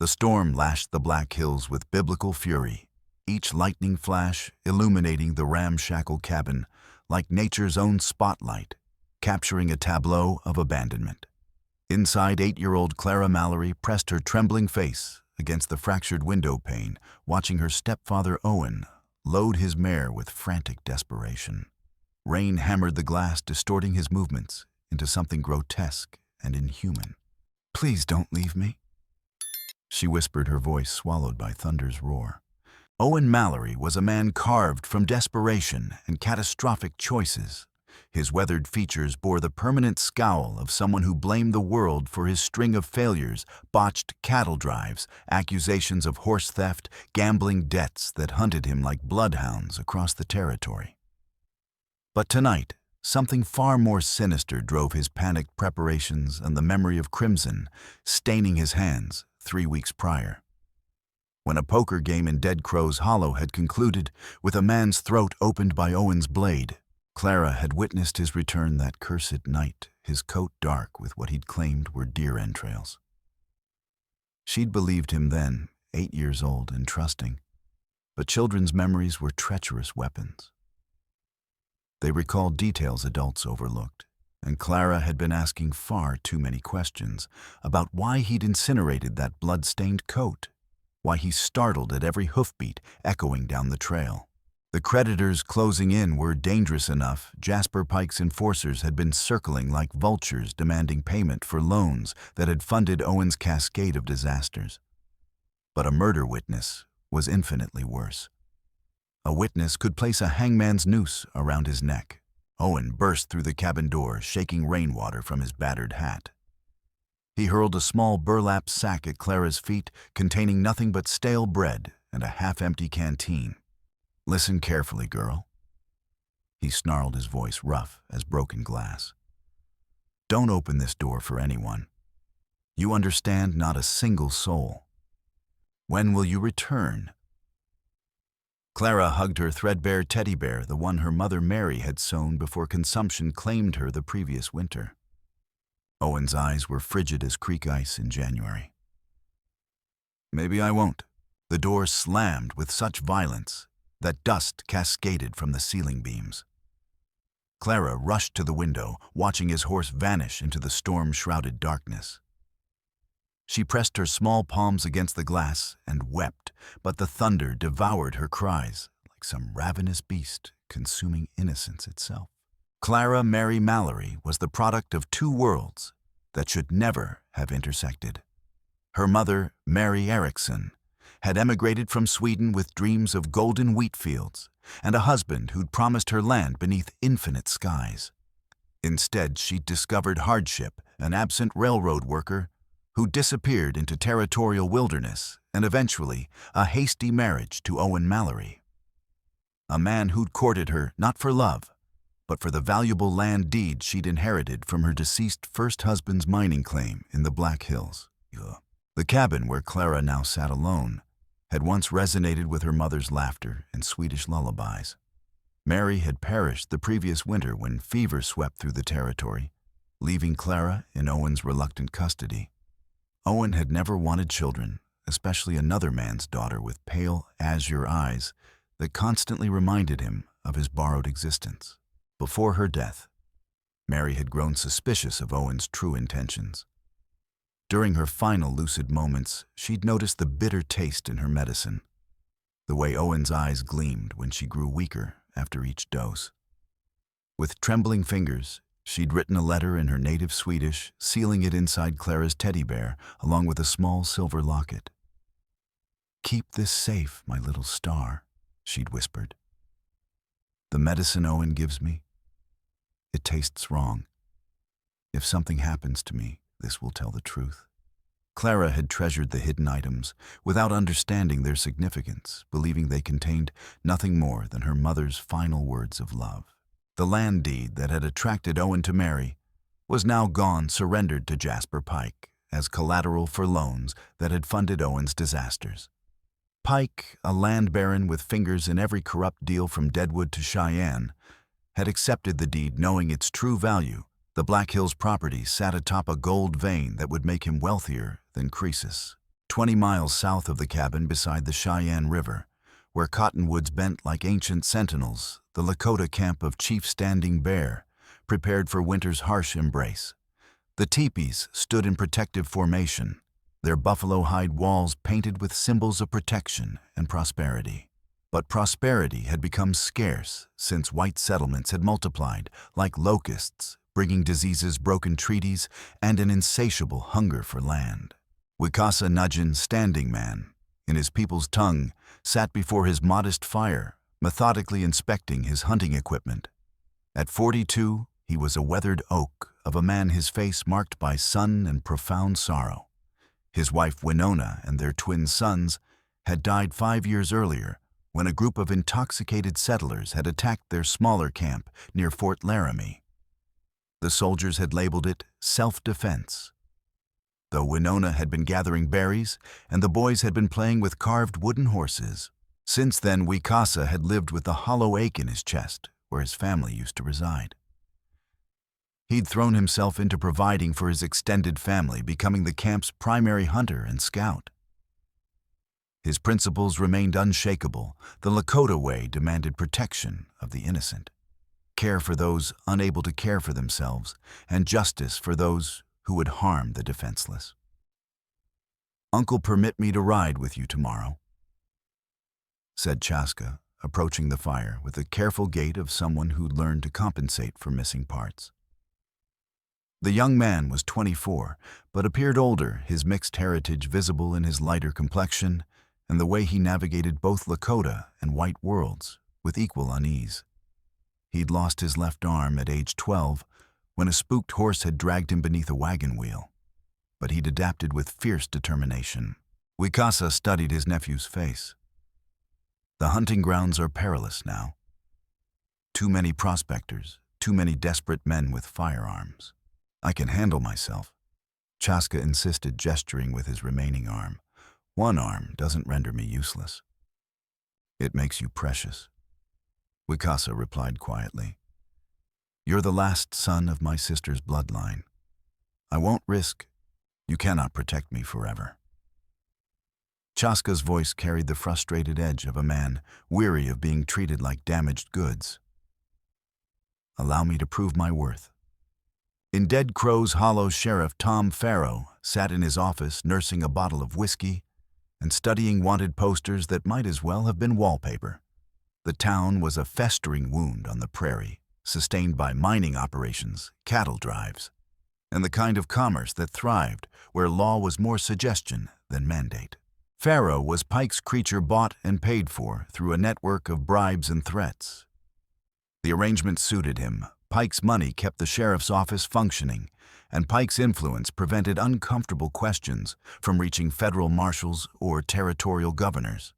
The storm lashed the Black Hills with biblical fury, each lightning flash illuminating the ramshackle cabin like nature's own spotlight, capturing a tableau of abandonment. Inside, 8-year-old Clara Mallory pressed her trembling face against the fractured window pane, watching her stepfather Owen load his mare with frantic desperation. Rain hammered the glass, distorting his movements into something grotesque and inhuman. "Please don't leave me," she whispered, her voice swallowed by thunder's roar. Owen Mallory was a man carved from desperation and catastrophic choices. His weathered features bore the permanent scowl of someone who blamed the world for his string of failures, botched cattle drives, accusations of horse theft, gambling debts that hunted him like bloodhounds across the territory. But tonight, something far more sinister drove his panicked preparations and the memory of crimson staining his hands 3 weeks prior. When a poker game in Dead Crow's Hollow had concluded with a man's throat opened by Owen's blade, Clara had witnessed his return that cursed night, his coat dark with what he'd claimed were deer entrails. She'd believed him then, 8 years old and trusting, but children's memories were treacherous weapons. They recalled details adults overlooked, and Clara had been asking far too many questions about why he'd incinerated that blood-stained coat, why he startled at every hoofbeat echoing down the trail. The creditors closing in were dangerous enough. Jasper Pike's enforcers had been circling like vultures, demanding payment for loans that had funded Owen's cascade of disasters. But a murder witness was infinitely worse. A witness could place a hangman's noose around his neck. Owen burst through the cabin door, shaking rainwater from his battered hat. He hurled a small burlap sack at Clara's feet, containing nothing but stale bread and a half-empty canteen. "Listen carefully, girl." He snarled, his voice rough as broken glass. "Don't open this door for anyone. You understand? Not a single soul. When will you return?" Clara hugged her threadbare teddy bear, the one her mother Mary had sewn before consumption claimed her the previous winter. Owen's eyes were frigid as creek ice in January. "Maybe I won't." The door slammed with such violence that dust cascaded from the ceiling beams. Clara rushed to the window, watching his horse vanish into the storm-shrouded darkness. She pressed her small palms against the glass and wept, but the thunder devoured her cries like some ravenous beast consuming innocence itself. Clara Mary Mallory was the product of two worlds that should never have intersected. Her mother, Mary Erickson, had emigrated from Sweden with dreams of golden wheat fields and a husband who'd promised her land beneath infinite skies. Instead, she'd discovered hardship, an absent railroad worker who disappeared into territorial wilderness, and eventually a hasty marriage to Owen Mallory. A man who'd courted her not for love, but for the valuable land deed she'd inherited from her deceased first husband's mining claim in the Black Hills. The cabin where Clara now sat alone had once resonated with her mother's laughter and Swedish lullabies. Mary had perished the previous winter when fever swept through the territory, leaving Clara in Owen's reluctant custody. Owen had never wanted children, especially another man's daughter with pale, azure eyes that constantly reminded him of his borrowed existence. Before her death, Mary had grown suspicious of Owen's true intentions. During her final lucid moments, she'd noticed the bitter taste in her medicine, the way Owen's eyes gleamed when she grew weaker after each dose. With trembling fingers, she'd written a letter in her native Swedish, sealing it inside Clara's teddy bear, along with a small silver locket. "Keep this safe, my little star," she'd whispered. "The medicine Owen gives me, it tastes wrong. If something happens to me, this will tell the truth." Clara had treasured the hidden items without understanding their significance, believing they contained nothing more than her mother's final words of love. The land deed that had attracted Owen to Mary was now gone, surrendered to Jasper Pike as collateral for loans that had funded Owen's disasters. Pike, a land baron with fingers in every corrupt deal from Deadwood to Cheyenne, had accepted the deed knowing its true value. The Black Hills property sat atop a gold vein that would make him wealthier than Croesus. 20 miles south of the cabin beside the Cheyenne River, where cottonwoods bent like ancient sentinels, the Lakota camp of Chief Standing Bear, prepared for winter's harsh embrace. The teepees stood in protective formation, their buffalo hide walls painted with symbols of protection and prosperity. But prosperity had become scarce since white settlements had multiplied like locusts, bringing diseases, broken treaties, and an insatiable hunger for land. Wicasa Nudgeon, Standing Man, in his people's tongue, sat before his modest fire, methodically inspecting his hunting equipment. At 42, he was a weathered oak of a man, his face marked by sun and profound sorrow. His wife Winona and their twin sons had died 5 years earlier when a group of intoxicated settlers had attacked their smaller camp near Fort Laramie. The soldiers had labeled it self-defense. Though Winona had been gathering berries and the boys had been playing with carved wooden horses. Since then, Wicasa had lived with the hollow ache in his chest, where his family used to reside. He'd thrown himself into providing for his extended family, becoming the camp's primary hunter and scout. His principles remained unshakable. The Lakota way demanded protection of the innocent, care for those unable to care for themselves, and justice for those who would harm the defenseless. "Uncle, permit me to ride with you tomorrow," said Chaska, approaching the fire with the careful gait of someone who'd learned to compensate for missing parts. The young man was 24, but appeared older, his mixed heritage visible in his lighter complexion and the way he navigated both Lakota and white worlds with equal unease. He'd lost his left arm at age 12 when a spooked horse had dragged him beneath a wagon wheel, but he'd adapted with fierce determination. Wicasa studied his nephew's face. The hunting grounds are perilous now. Too many prospectors, too many desperate men with firearms. "I can handle myself," Chaska insisted, gesturing with his remaining arm. "One arm doesn't render me useless." "It makes you precious," Wicasa replied quietly. "You're the last son of my sister's bloodline. I won't risk. You cannot protect me forever." Chaska's voice carried the frustrated edge of a man weary of being treated like damaged goods. "Allow me to prove my worth." In Dead Crow's Hollow, Sheriff Tom Farrow sat in his office nursing a bottle of whiskey and studying wanted posters that might as well have been wallpaper. The town was a festering wound on the prairie, sustained by mining operations, cattle drives, and the kind of commerce that thrived where law was more suggestion than mandate. Farrow was Pike's creature, bought and paid for through a network of bribes and threats. The arrangement suited him. Pike's money kept the sheriff's office functioning, and Pike's influence prevented uncomfortable questions from reaching federal marshals or territorial governors.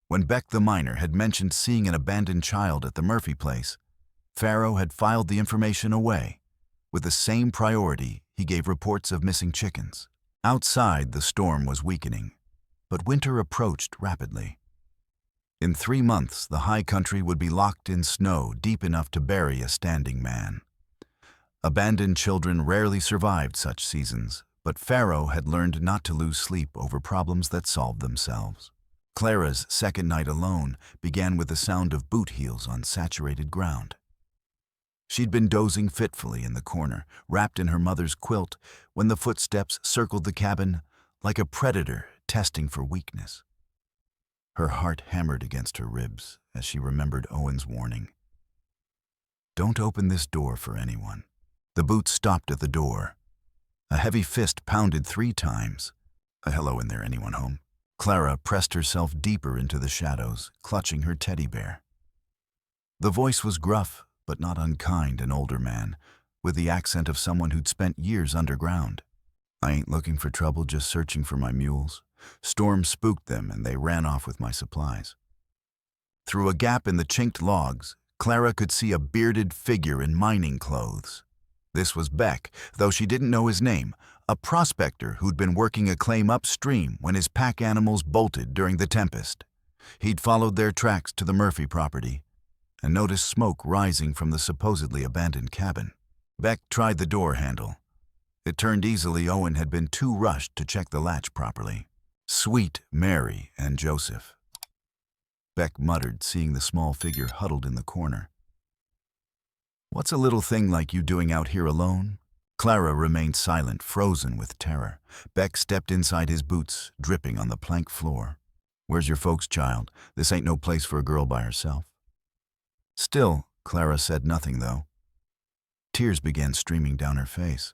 When Beck the miner had mentioned seeing an abandoned child at the Murphy place, Farrow had filed the information away. With the same priority, he gave reports of missing chickens. Outside, the storm was weakening, but winter approached rapidly. In 3 months, the high country would be locked in snow deep enough to bury a standing man. Abandoned children rarely survived such seasons, but Farrow had learned not to lose sleep over problems that solved themselves. Clara's second night alone began with the sound of boot heels on saturated ground. She'd been dozing fitfully in the corner, wrapped in her mother's quilt, when the footsteps circled the cabin like a predator testing for weakness. Her heart hammered against her ribs as she remembered Owen's warning. "Don't open this door for anyone." The boots stopped at the door. A heavy fist pounded 3 times. "Hello in there, anyone home?" Clara pressed herself deeper into the shadows, clutching her teddy bear. The voice was gruff, but not unkind, an older man, with the accent of someone who'd spent years underground. "I ain't looking for trouble, just searching for my mules. Storm spooked them and they ran off with my supplies." Through a gap in the chinked logs, Clara could see a bearded figure in mining clothes. This was Beck, though she didn't know his name, a prospector who'd been working a claim upstream when his pack animals bolted during the tempest. He'd followed their tracks to the Murphy property and noticed smoke rising from the supposedly abandoned cabin. Beck tried the door handle. It turned easily. Owen had been too rushed to check the latch properly. Sweet Mary and Joseph. Beck muttered, seeing the small figure huddled in the corner. What's a little thing like you doing out here alone? Clara remained silent, frozen with terror. Beck stepped inside his boots, dripping on the plank floor. Where's your folks, child? This ain't no place for a girl by herself. Still, Clara said nothing, though. Tears began streaming down her face.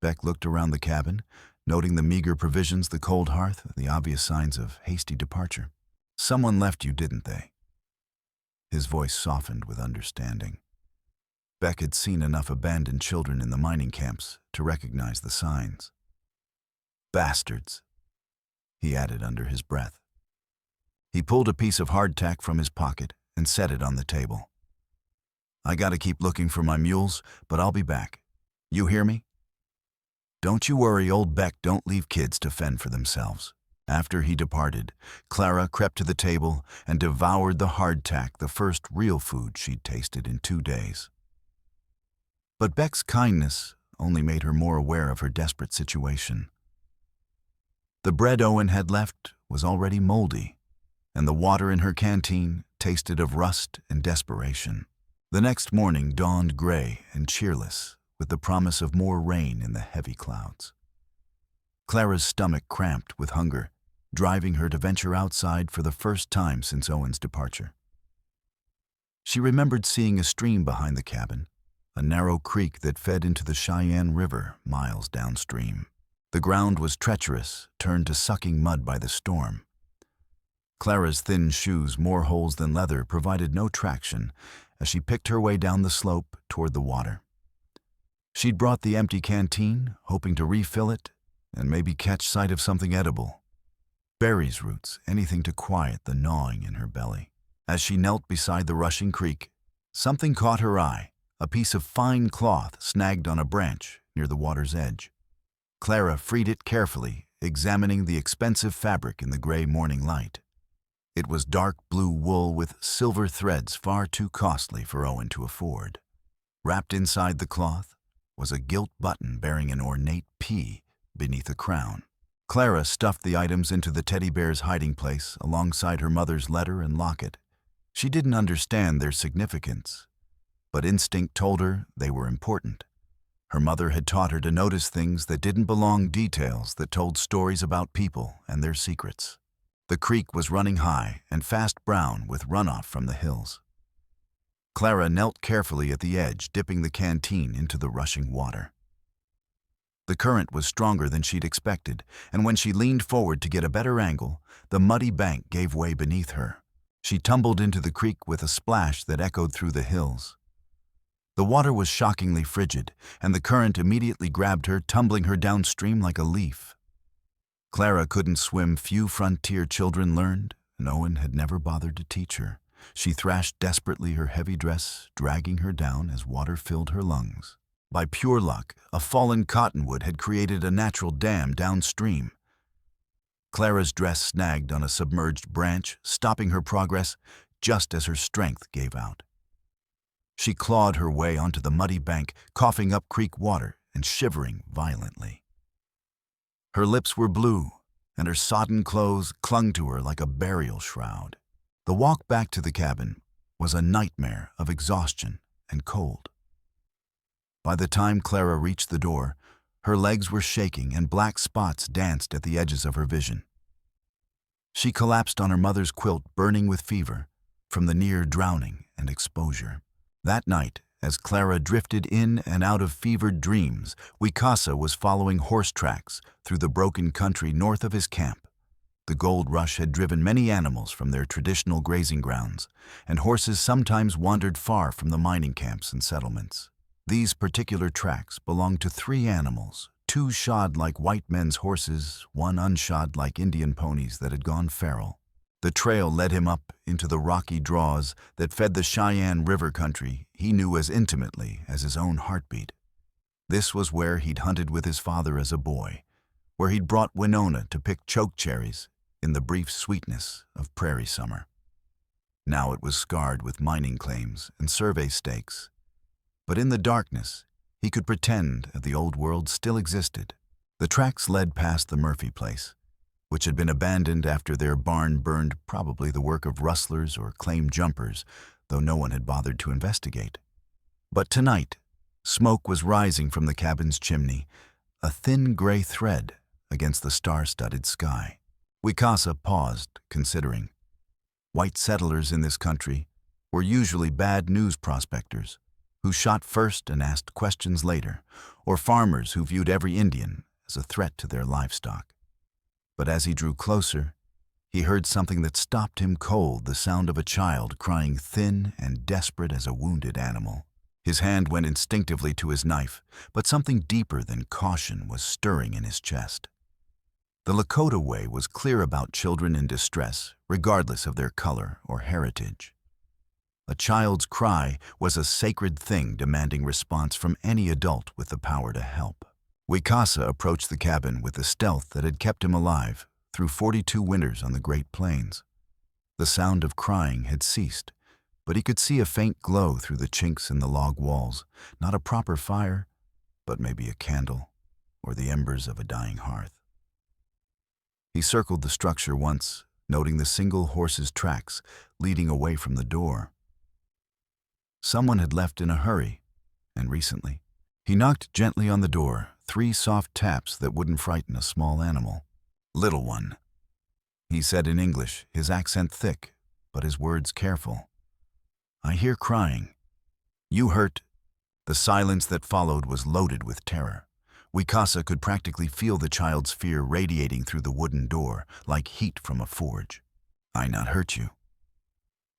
Beck looked around the cabin, noting the meager provisions, the cold hearth, the obvious signs of hasty departure. Someone left you, didn't they? His voice softened with understanding. Beck had seen enough abandoned children in the mining camps to recognize the signs. Bastards, he added under his breath. He pulled a piece of hardtack from his pocket and set it on the table. I gotta keep looking for my mules, but I'll be back. You hear me? Don't you worry, old Beck don't leave kids to fend for themselves. After he departed, Clara crept to the table and devoured the hardtack, the first real food she'd tasted in 2 days. But Beck's kindness only made her more aware of her desperate situation. The bread Owen had left was already moldy, and the water in her canteen tasted of rust and desperation. The next morning dawned gray and cheerless, with the promise of more rain in the heavy clouds. Clara's stomach cramped with hunger, driving her to venture outside for the first time since Owen's departure. She remembered seeing a stream behind the cabin, a narrow creek that fed into the Cheyenne River miles downstream. The ground was treacherous, turned to sucking mud by the storm. Clara's thin shoes, more holes than leather, provided no traction as she picked her way down the slope toward the water. She'd brought the empty canteen, hoping to refill it and maybe catch sight of something edible. Berries, roots, anything to quiet the gnawing in her belly. As she knelt beside the rushing creek, something caught her eye, a piece of fine cloth snagged on a branch near the water's edge. Clara freed it carefully, examining the expensive fabric in the gray morning light. It was dark blue wool with silver threads far too costly for Owen to afford. Wrapped inside the cloth was a gilt button bearing an ornate P beneath a crown. Clara stuffed the items into the teddy bear's hiding place alongside her mother's letter and locket. She didn't understand their significance, but instinct told her they were important. Her mother had taught her to notice things that didn't belong, details that told stories about people and their secrets. The creek was running high and fast brown with runoff from the hills. Clara knelt carefully at the edge, dipping the canteen into the rushing water. The current was stronger than she'd expected, and when she leaned forward to get a better angle, the muddy bank gave way beneath her. She tumbled into the creek with a splash that echoed through the hills. The water was shockingly frigid, and the current immediately grabbed her, tumbling her downstream like a leaf. Clara couldn't swim. Few frontier children learned, and Owen had never bothered to teach her. She thrashed desperately, her heavy dress dragging her down as water filled her lungs. By pure luck, a fallen cottonwood had created a natural dam downstream. Clara's dress snagged on a submerged branch, stopping her progress just as her strength gave out. She clawed her way onto the muddy bank, coughing up creek water and shivering violently. Her lips were blue, and her sodden clothes clung to her like a burial shroud. The walk back to the cabin was a nightmare of exhaustion and cold. By the time Clara reached the door, her legs were shaking and black spots danced at the edges of her vision. She collapsed on her mother's quilt, burning with fever from the near drowning and exposure. That night, as Clara drifted in and out of fevered dreams, Wicasa was following horse tracks through the broken country north of his camp. The gold rush had driven many animals from their traditional grazing grounds, and horses sometimes wandered far from the mining camps and settlements. These particular tracks belonged to 3 animals, 2 shod like white men's horses, 1 unshod like Indian ponies that had gone feral. The trail led him up into the rocky draws that fed the Cheyenne River country he knew as intimately as his own heartbeat. This was where he'd hunted with his father as a boy, where he'd brought Winona to pick chokecherries in the brief sweetness of prairie summer. Now it was scarred with mining claims and survey stakes, but in the darkness he could pretend that the old world still existed. The tracks led past the Murphy place, which had been abandoned after their barn burned, probably the work of rustlers or claim jumpers, though no one had bothered to investigate. But tonight, smoke was rising from the cabin's chimney, a thin gray thread against the star-studded sky. Wicasa paused, considering. White settlers in this country were usually bad news prospectors, who shot first and asked questions later, or farmers who viewed every Indian as a threat to their livestock. But as he drew closer, he heard something that stopped him cold, the sound of a child crying thin and desperate as a wounded animal. His hand went instinctively to his knife, but something deeper than caution was stirring in his chest. The Lakota way was clear about children in distress, regardless of their color or heritage. A child's cry was a sacred thing demanding response from any adult with the power to help. Wicasa approached the cabin with the stealth that had kept him alive through 42 winters on the Great Plains. The sound of crying had ceased, but he could see a faint glow through the chinks in the log walls, not a proper fire, but maybe a candle or the embers of a dying hearth. He circled the structure once, noting the single horse's tracks leading away from the door. Someone had left in a hurry, and recently. He knocked gently on the door, 3 soft taps that wouldn't frighten a small animal. "Little one," he said in English, his accent thick, but his words careful. "I hear crying. You hurt?" The silence that followed was loaded with terror. Wicasa could practically feel the child's fear radiating through the wooden door, like heat from a forge. "I not hurt you."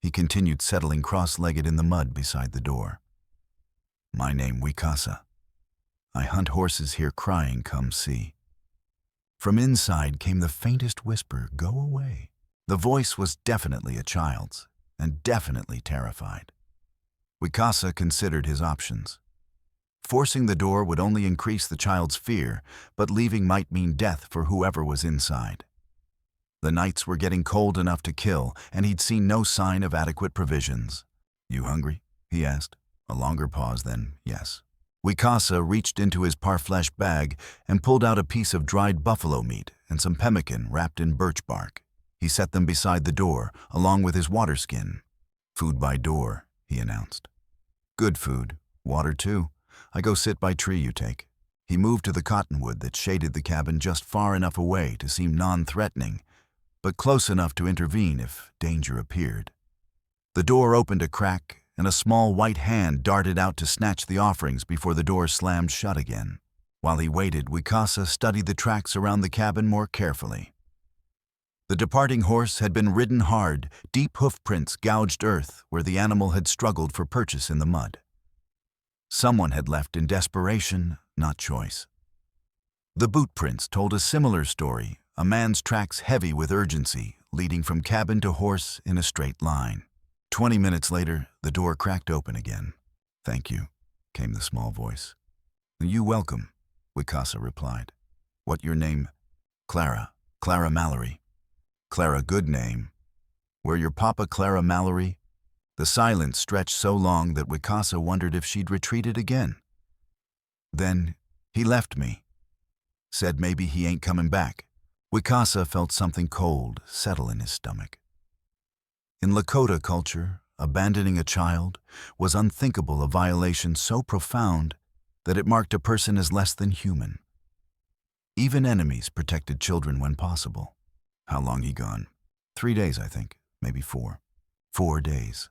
He continued, settling cross-legged in the mud beside the door. "My name Wicasa. I hunt horses here crying, come see." From inside came the faintest whisper, "Go away." The voice was definitely a child's, and definitely terrified. Wicasa considered his options. Forcing the door would only increase the child's fear, but leaving might mean death for whoever was inside. The nights were getting cold enough to kill, and he'd seen no sign of adequate provisions. "You hungry?" he asked. A longer pause, then, "Yes." Wicasa reached into his parfleche bag and pulled out a piece of dried buffalo meat and some pemmican wrapped in birch bark. He set them beside the door, along with his water skin. "Food by door," he announced. "Good food. Water, too. I go sit by tree you take." He moved to the cottonwood that shaded the cabin just far enough away to seem non-threatening, but close enough to intervene if danger appeared. The door opened a crack, and a small white hand darted out to snatch the offerings before the door slammed shut again. While he waited, Wicasa studied the tracks around the cabin more carefully. The departing horse had been ridden hard, deep hoof prints gouged earth where the animal had struggled for purchase in the mud. Someone had left in desperation, not choice. The boot prints told a similar story, a man's tracks heavy with urgency, leading from cabin to horse in a straight line. 20 minutes later, the door cracked open again. "Thank you," came the small voice. "You welcome," Wicasa replied. "What your name?" "Clara. Clara Mallory." "Clara, good name. Where your papa Clara Mallory?" The silence stretched so long that Wicasa wondered if she'd retreated again. "Then he left me. Said maybe he ain't coming back." Wicasa felt something cold settle in his stomach. In Lakota culture, abandoning a child was unthinkable, a violation so profound that it marked a person as less than human. Even enemies protected children when possible. "How long he gone?" 3 days, I think, maybe 4. 4 days.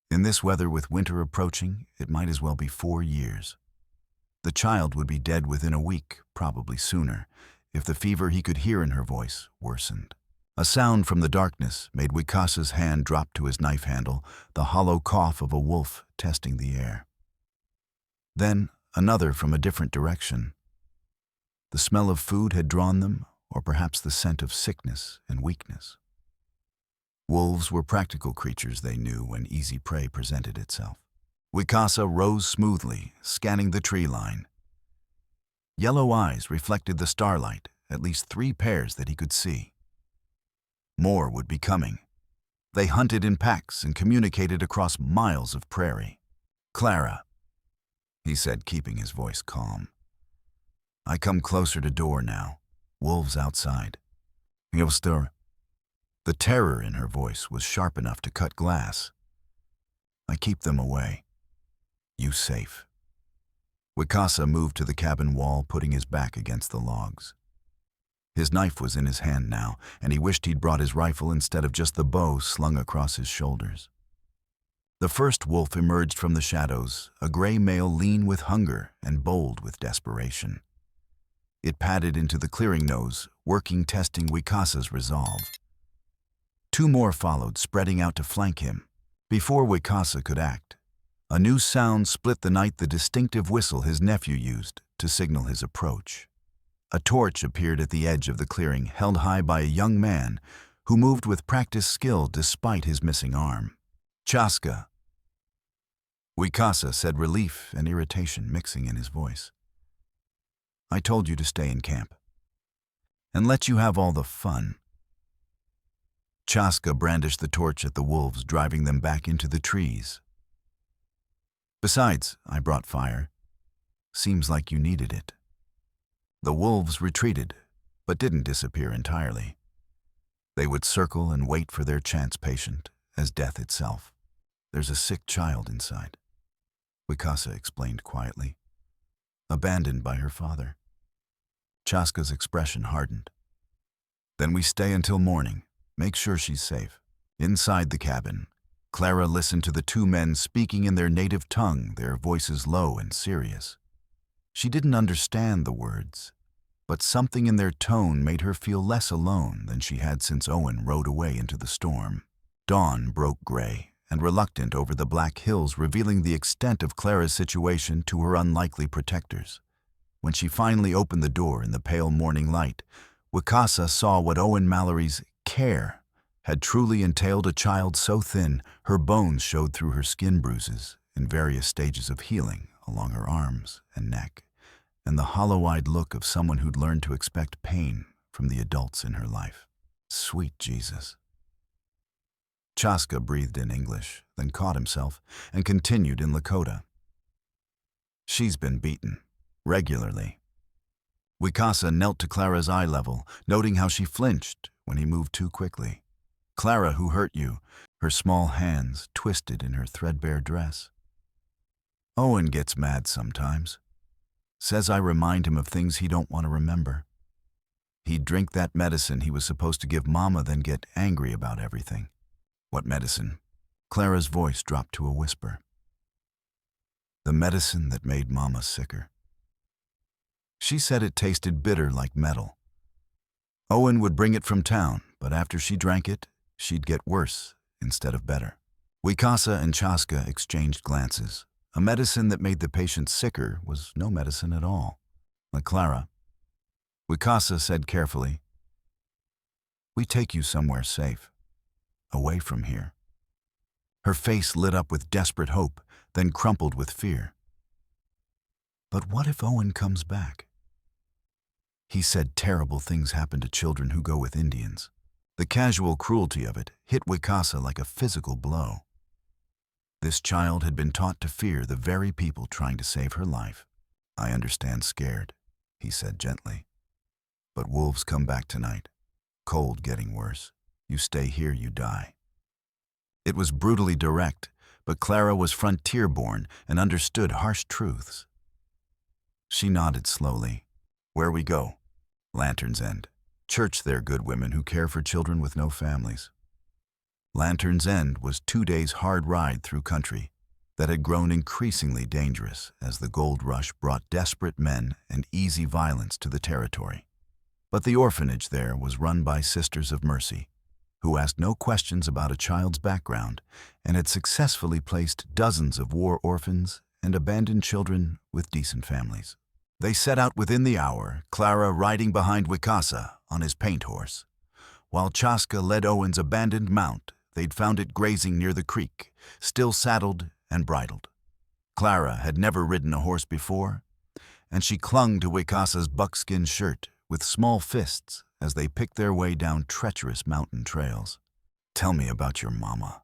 In this weather, with winter approaching, it might as well be 4 years. The child would be dead within a week, probably sooner, if the fever he could hear in her voice worsened. A sound from the darkness made Wicasa's hand drop to his knife handle, the hollow cough of a wolf testing the air. Then another from a different direction. The smell of food had drawn them, or perhaps the scent of sickness and weakness. Wolves were practical creatures, they knew, when easy prey presented itself. Wicasa rose smoothly, scanning the tree line. Yellow eyes reflected the starlight, at least 3 pairs that he could see. More would be coming. They hunted in packs and communicated across miles of prairie. "Clara," he said, keeping his voice calm. "I come closer to door now. Wolves outside. You'll stir. The terror in her voice was sharp enough to cut glass. I keep them away. You safe. Wicasa moved to the cabin wall, putting his back against the logs. His knife was in his hand now, and he wished he'd brought his rifle instead of just the bow slung across his shoulders. The first wolf emerged from the shadows, a gray male lean with hunger and bold with desperation. It padded into the clearing nose, testing Wicasa's resolve. Two more followed, spreading out to flank him. Before Wicasa could act, a new sound split the night, the distinctive whistle his nephew used to signal his approach. A torch appeared at the edge of the clearing, held high by a young man who moved with practiced skill despite his missing arm. Chaska. Wicasa said, relief and irritation mixing in his voice. I told you to stay in camp and let you have all the fun. Chaska brandished the torch at the wolves, driving them back into the trees. Besides, I brought fire. Seems like you needed it. The wolves retreated, but didn't disappear entirely. They would circle and wait for their chance, patient as death itself. There's a sick child inside, Wicasa explained quietly, abandoned by her father. Chaska's expression hardened. Then we stay until morning. Make sure she's safe. Inside the cabin, Clara listened to the two men speaking in their native tongue, their voices low and serious. She didn't understand the words, but something in their tone made her feel less alone than she had since Owen rode away into the storm. Dawn broke gray and reluctant over the black hills, revealing the extent of Clara's situation to her unlikely protectors. When she finally opened the door in the pale morning light, Wicasa saw what Owen Mallory's care had truly entailed: a child so thin her bones showed through her skin, bruises in various stages of healing along her arms and neck, and the hollow-eyed look of someone who'd learned to expect pain from the adults in her life. Sweet Jesus. Chaska breathed in English, then caught himself and continued in Lakota. She's been beaten, regularly. Wicasa knelt to Clara's eye level, noting how she flinched when he moved too quickly. Clara, who hurt you? Her small hands twisted in her threadbare dress. Owen gets mad sometimes. Says I remind him of things he don't want to remember. He'd drink that medicine he was supposed to give Mama, then get angry about everything. What medicine? Clara's voice dropped to a whisper. The medicine that made Mama sicker. She said it tasted bitter like metal. Owen would bring it from town, but after she drank it, she'd get worse instead of better. Wicasa and Chaska exchanged glances. A medicine that made the patient sicker was no medicine at all. Like Clara, Wicasa said carefully, we take you somewhere safe, away from here. Her face lit up with desperate hope, then crumpled with fear. But what if Owen comes back? He said terrible things happen to children who go with Indians. The casual cruelty of it hit Wicasa like a physical blow. This child had been taught to fear the very people trying to save her life. I understand scared, he said gently. But wolves come back tonight. Cold getting worse. You stay here, you die. It was brutally direct, but Clara was frontier-born and understood harsh truths. She nodded slowly. Where we go? Lantern's End. Church there, good women who care for children with no families. Lantern's End was 2 days' hard ride through country that had grown increasingly dangerous as the gold rush brought desperate men and easy violence to the territory. But the orphanage there was run by Sisters of Mercy, who asked no questions about a child's background and had successfully placed dozens of war orphans and abandoned children with decent families. They set out within the hour, Clara riding behind Wicasa on his paint horse. While Chaska led Owen's abandoned mount, they'd found it grazing near the creek, still saddled and bridled. Clara had never ridden a horse before, and she clung to Wicasa's buckskin shirt with small fists as they picked their way down treacherous mountain trails. Tell me about your mama,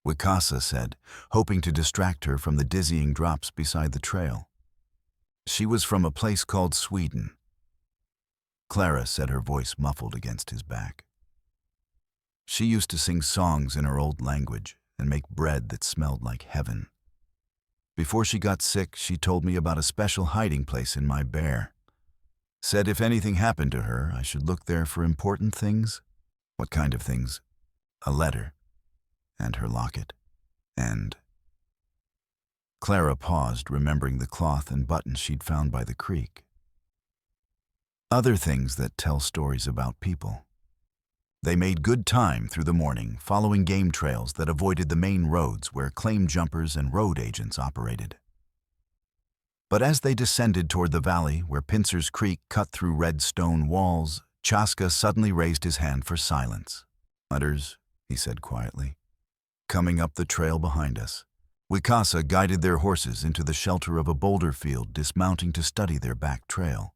Wicasa said, hoping to distract her from the dizzying drops beside the trail. She was from a place called Sweden. Clara said, her voice muffled against his back. She used to sing songs in her old language and make bread that smelled like heaven. Before she got sick, she told me about a special hiding place in my bear. Said if anything happened to her, I should look there for important things. What kind of things? A letter. And her locket. And... Clara paused, remembering the cloth and buttons she'd found by the creek. Other things that tell stories about people. They made good time through the morning, following game trails that avoided the main roads where claim jumpers and road agents operated. But as they descended toward the valley where Pincer's Creek cut through red stone walls, Chaska suddenly raised his hand for silence. "Hunters," he said quietly, "coming up the trail behind us." Wicasa guided their horses into the shelter of a boulder field, dismounting to study their back trail.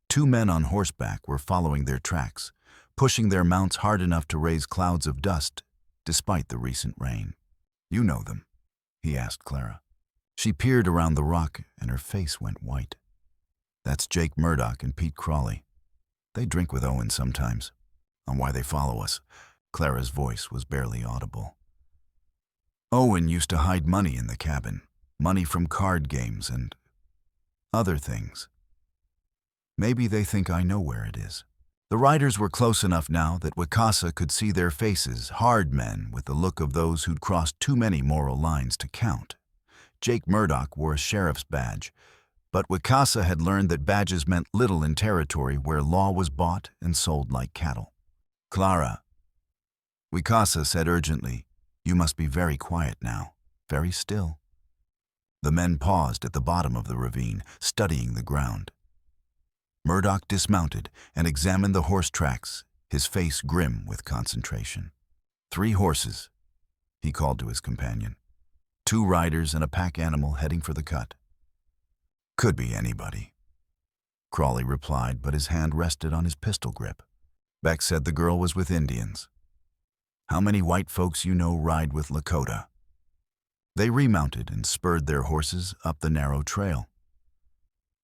2 men on horseback were following their tracks, pushing their mounts hard enough to raise clouds of dust, despite the recent rain. "You know them?" he asked Clara. She peered around the rock, and her face went white. "That's Jake Murdoch and Pete Crawley. They drink with Owen sometimes. On why they follow us." Clara's voice was barely audible. "Owen used to hide money in the cabin, money from card games and other things. Maybe they think I know where it is." The riders were close enough now that Wicasa could see their faces, hard men with the look of those who'd crossed too many moral lines to count. Jake Murdoch wore a sheriff's badge, but Wicasa had learned that badges meant little in territory where law was bought and sold like cattle. "Clara," Wicasa said urgently, "you must be very quiet now, very still." The men paused at the bottom of the ravine, studying the ground. Murdoch dismounted and examined the horse tracks, his face grim with concentration. 3 horses, he called to his companion. 2 riders and a pack animal heading for the cut. "Could be anybody," Crawley replied, but his hand rested on his pistol grip. "Beck said the girl was with Indians. How many white folks you know ride with Lakota?" They remounted and spurred their horses up the narrow trail.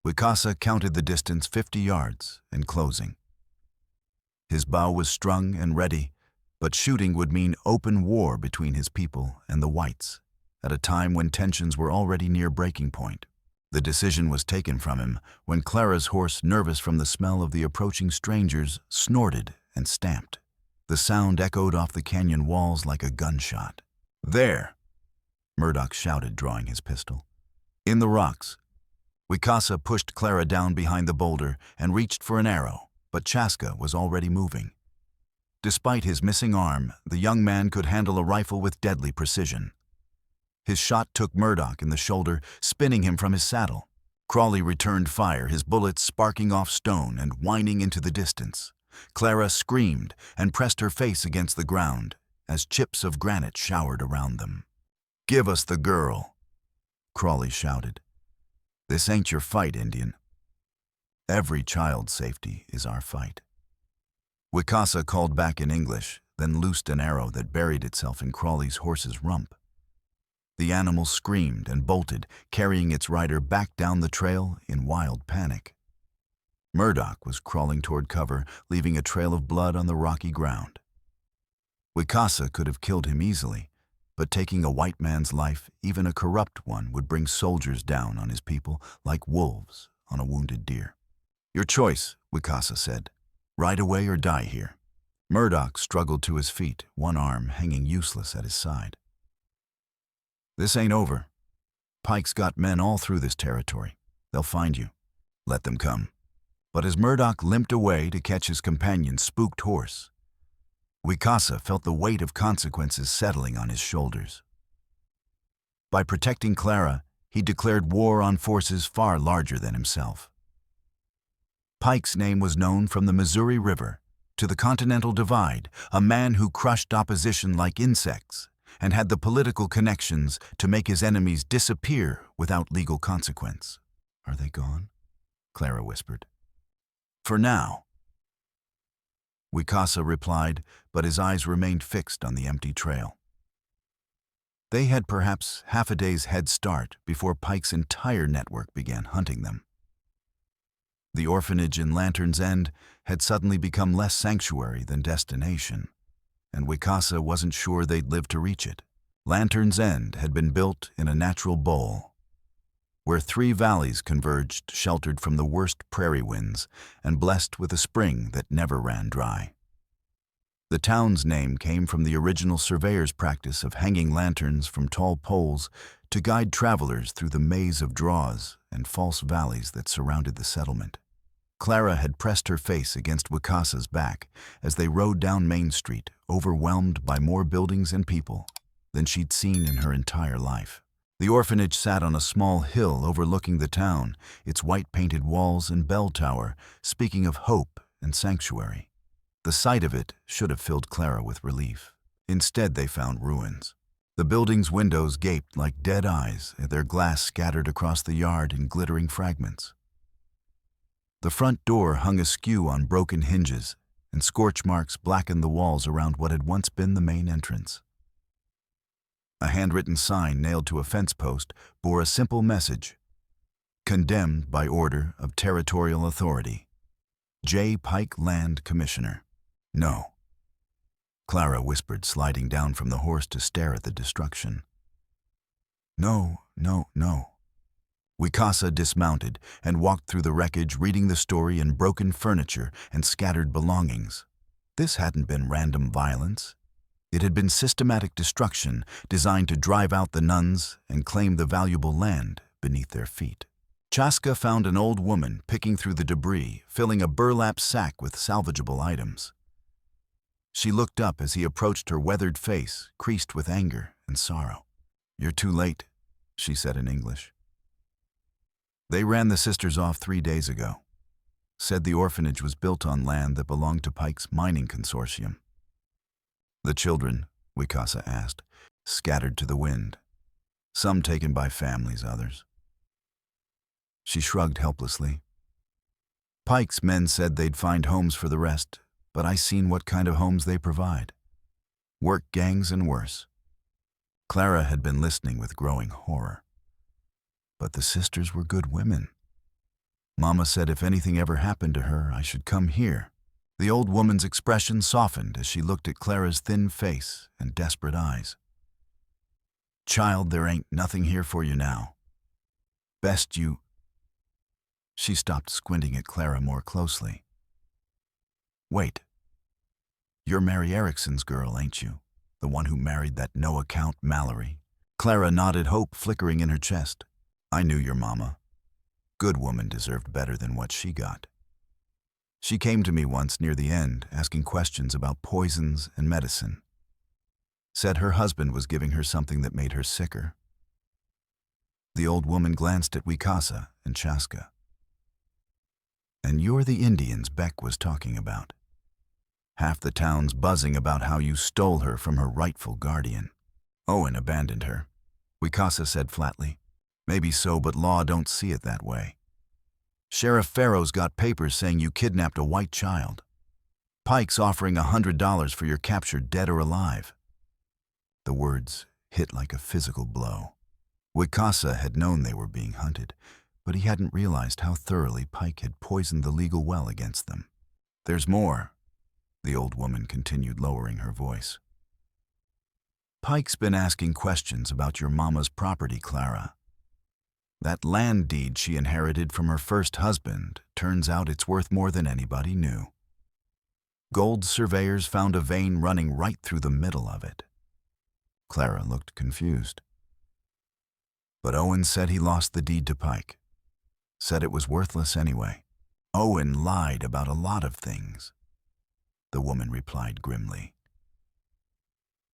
Wicasa counted the distance 50 yards and closing. His bow was strung and ready, but shooting would mean open war between his people and the whites, at a time when tensions were already near breaking point. The decision was taken from him when Clara's horse, nervous from the smell of the approaching strangers, snorted and stamped. The sound echoed off the canyon walls like a gunshot. "There!" Murdoch shouted, drawing his pistol. In the rocks, Wicasa pushed Clara down behind the boulder and reached for an arrow, but Chaska was already moving. Despite his missing arm, the young man could handle a rifle with deadly precision. His shot took Murdoch in the shoulder, spinning him from his saddle. Crawley returned fire, his bullets sparking off stone and whining into the distance. Clara screamed and pressed her face against the ground as chips of granite showered around them. "Give us the girl," Crawley shouted. "This ain't your fight, Indian. Every child's safety is our fight." Wicasa called back in English, then loosed an arrow that buried itself in Crawley's horse's rump. The animal screamed and bolted, carrying its rider back down the trail in wild panic. Murdoch was crawling toward cover, leaving a trail of blood on the rocky ground. Wicasa could have killed him easily, but taking a white man's life, even a corrupt one, would bring soldiers down on his people like wolves on a wounded deer. "Your choice," Wicasa said. "Ride away or die here." Murdoch struggled to his feet, one arm hanging useless at his side. "This ain't over. Pike's got men all through this territory. They'll find you. Let them come." But as Murdoch limped away to catch his companion's spooked horse, Wicasa felt the weight of consequences settling on his shoulders. By protecting Clara, he declared war on forces far larger than himself. Pike's name was known from the Missouri River to the Continental Divide, a man who crushed opposition like insects and had the political connections to make his enemies disappear without legal consequence. "Are they gone?" Clara whispered. "For now," Wicasa replied, but his eyes remained fixed on the empty trail. They had perhaps half a day's head start before Pike's entire network began hunting them. The orphanage in Lantern's End had suddenly become less sanctuary than destination, and Wicasa wasn't sure they'd live to reach it. Lantern's End had been built in a natural bowl, where three valleys converged, sheltered from the worst prairie winds and blessed with a spring that never ran dry. The town's name came from the original surveyor's practice of hanging lanterns from tall poles to guide travelers through the maze of draws and false valleys that surrounded the settlement. Clara had pressed her face against Wicasa's back as they rode down Main Street, overwhelmed by more buildings and people than she'd seen in her entire life. The orphanage sat on a small hill overlooking the town, its white-painted walls and bell tower speaking of hope and sanctuary. The sight of it should have filled Clara with relief. Instead, they found ruins. The building's windows gaped like dead eyes, their glass scattered across the yard in glittering fragments. The front door hung askew on broken hinges, and scorch marks blackened the walls around what had once been the main entrance. A handwritten sign nailed to a fence post bore a simple message: condemned by order of territorial authority. J. Pike Land Commissioner. No. Clara whispered, sliding down from the horse to stare at the destruction. No, no, no. Wicasa dismounted and walked through the wreckage, reading the story in broken furniture and scattered belongings. This hadn't been random violence. It had been systematic destruction designed to drive out the nuns and claim the valuable land beneath their feet. Chaska found an old woman picking through the debris, filling a burlap sack with salvageable items. She looked up as he approached her weathered face, creased with anger and sorrow. "You're too late," she said in English. "They ran the sisters off 3 days ago. Said the orphanage was built on land that belonged to Pike's mining consortium." "The children," Wicasa asked, "scattered to the wind. Some taken by families, others." She shrugged helplessly. "Pike's men said they'd find homes for the rest, but I seen what kind of homes they provide. Work gangs and worse." Clara had been listening with growing horror. But the sisters were good women. Mama said if anything ever happened to her, I should come here. The old woman's expression softened as she looked at Clara's thin face and desperate eyes. "Child, there ain't nothing here for you now. Best you—" She stopped, squinting at Clara more closely. "Wait. You're Mary Erickson's girl, ain't you? The one who married that no-account Mallory?" Clara nodded, hope flickering in her chest. "I knew your mama. Good woman, deserved better than what she got. She came to me once near the end, asking questions about poisons and medicine. Said her husband was giving her something that made her sicker." The old woman glanced at Wicasa and Chaska. "And you're the Indians Beck was talking about. Half the town's buzzing about how you stole her from her rightful guardian." "Owen abandoned her," Wicasa said flatly. "Maybe so, but law don't see it that way. Sheriff Farrow's got papers saying you kidnapped a white child. Pike's offering $100 for your capture, dead or alive." The words hit like a physical blow. Wicasa had known they were being hunted, but he hadn't realized how thoroughly Pike had poisoned the legal well against them. "There's more," the old woman continued, lowering her voice. "Pike's been asking questions about your mama's property, Clara. That land deed she inherited from her first husband, turns out it's worth more than anybody knew. Gold surveyors found a vein running right through the middle of it." Clara looked confused. "But Owen said he lost the deed to Pike. Said it was worthless anyway." "Owen lied about a lot of things," the woman replied grimly.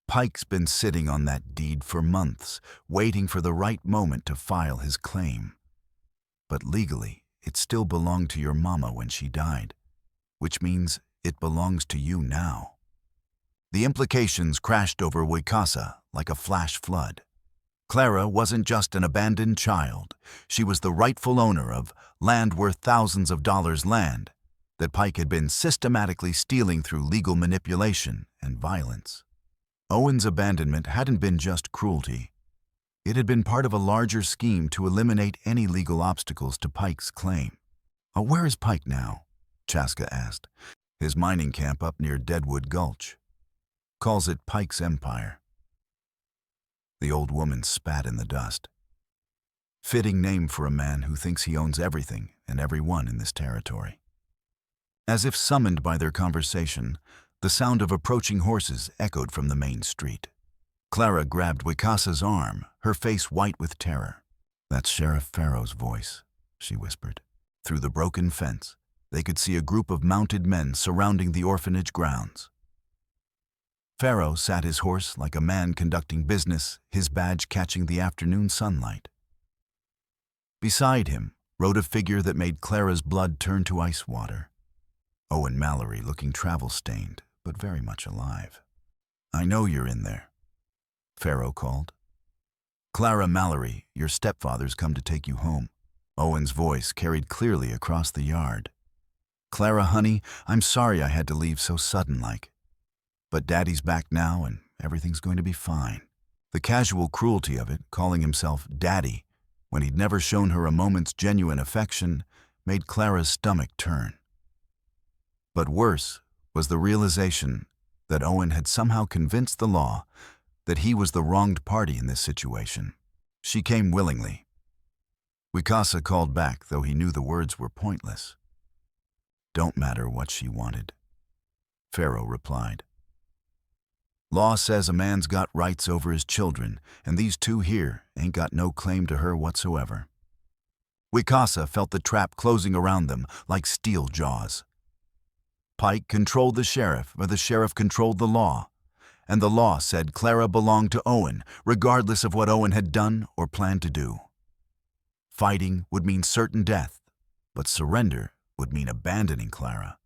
"Pike's been sitting on that deed for months, waiting for the right moment to file his claim. But legally, it still belonged to your mama when she died, which means it belongs to you now." The implications crashed over Wicasa like a flash flood. Clara wasn't just an abandoned child. She was the rightful owner of land worth thousands of dollars, land that Pike had been systematically stealing through legal manipulation and violence. Owen's abandonment hadn't been just cruelty. It had been part of a larger scheme to eliminate any legal obstacles to Pike's claim. Where is Pike now?" Chaska asked. "His mining camp up near Deadwood Gulch. Calls it Pike's Empire." The old woman spat in the dust. Fitting name for a man who thinks he owns everything and everyone in this territory. As if summoned by their conversation, the sound of approaching horses echoed from the main street. Clara grabbed Wicasa's arm, her face white with terror. "That's Sheriff Farrow's voice," she whispered. Through the broken fence, they could see a group of mounted men surrounding the orphanage grounds. Farrow sat his horse like a man conducting business, his badge catching the afternoon sunlight. Beside him rode a figure that made Clara's blood turn to ice water. Owen Mallory, looking travel-stained, but very much alive. "I know you're in there," Farrow called. "Clara Mallory, your stepfather's come to take you home." Owen's voice carried clearly across the yard. "Clara, honey, I'm sorry I had to leave so sudden-like. But Daddy's back now and everything's going to be fine." The casual cruelty of it, calling himself Daddy, when he'd never shown her a moment's genuine affection, made Clara's stomach turn. But worse was the realization that Owen had somehow convinced the law that he was the wronged party in this situation. She came willingly. Wicasa called back, though he knew the words were pointless. "Don't matter what she wanted," Farrow replied. "Law says a man's got rights over his children, and these two here ain't got no claim to her whatsoever." Wicasa felt the trap closing around them like steel jaws. Pike controlled the sheriff, or the sheriff controlled the law, and the law said Clara belonged to Owen, regardless of what Owen had done or planned to do. Fighting would mean certain death, but surrender would mean abandoning Clara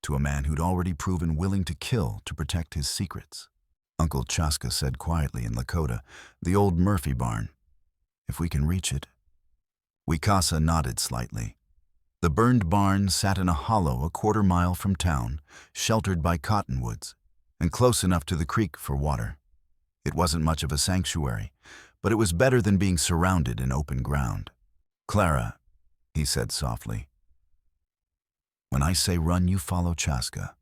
to a man who'd already proven willing to kill to protect his secrets. Uncle Chaska said quietly in Lakota, "The old Murphy barn. If we can reach it." Wicasa nodded slightly. The burned barn sat in a hollow a quarter-mile from town, sheltered by cottonwoods, and close enough to the creek for water. It wasn't much of a sanctuary, but it was better than being surrounded in open ground. "Clara," he said softly, "when I say run, you follow Chaska.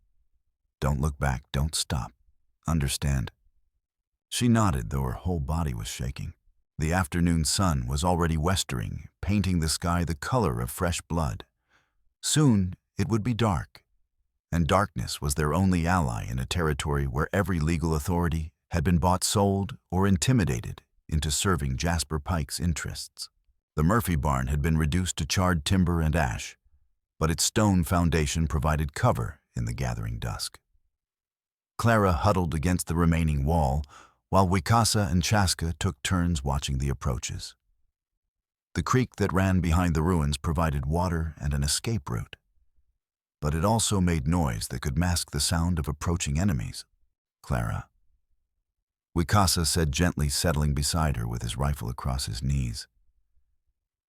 Don't look back, don't stop. Understand?" She nodded, though her whole body was shaking. The afternoon sun was already westering, painting the sky the color of fresh blood. Soon it would be dark, and darkness was their only ally in a territory where every legal authority had been bought, sold, or intimidated into serving Jasper Pike's interests. The Murphy barn had been reduced to charred timber and ash, but its stone foundation provided cover in the gathering dusk. Clara huddled against the remaining wall, while Wicasa and Chaska took turns watching the approaches. The creek that ran behind the ruins provided water and an escape route, but it also made noise that could mask the sound of approaching enemies. "Clara," Wicasa said gently, settling beside her with his rifle across his knees.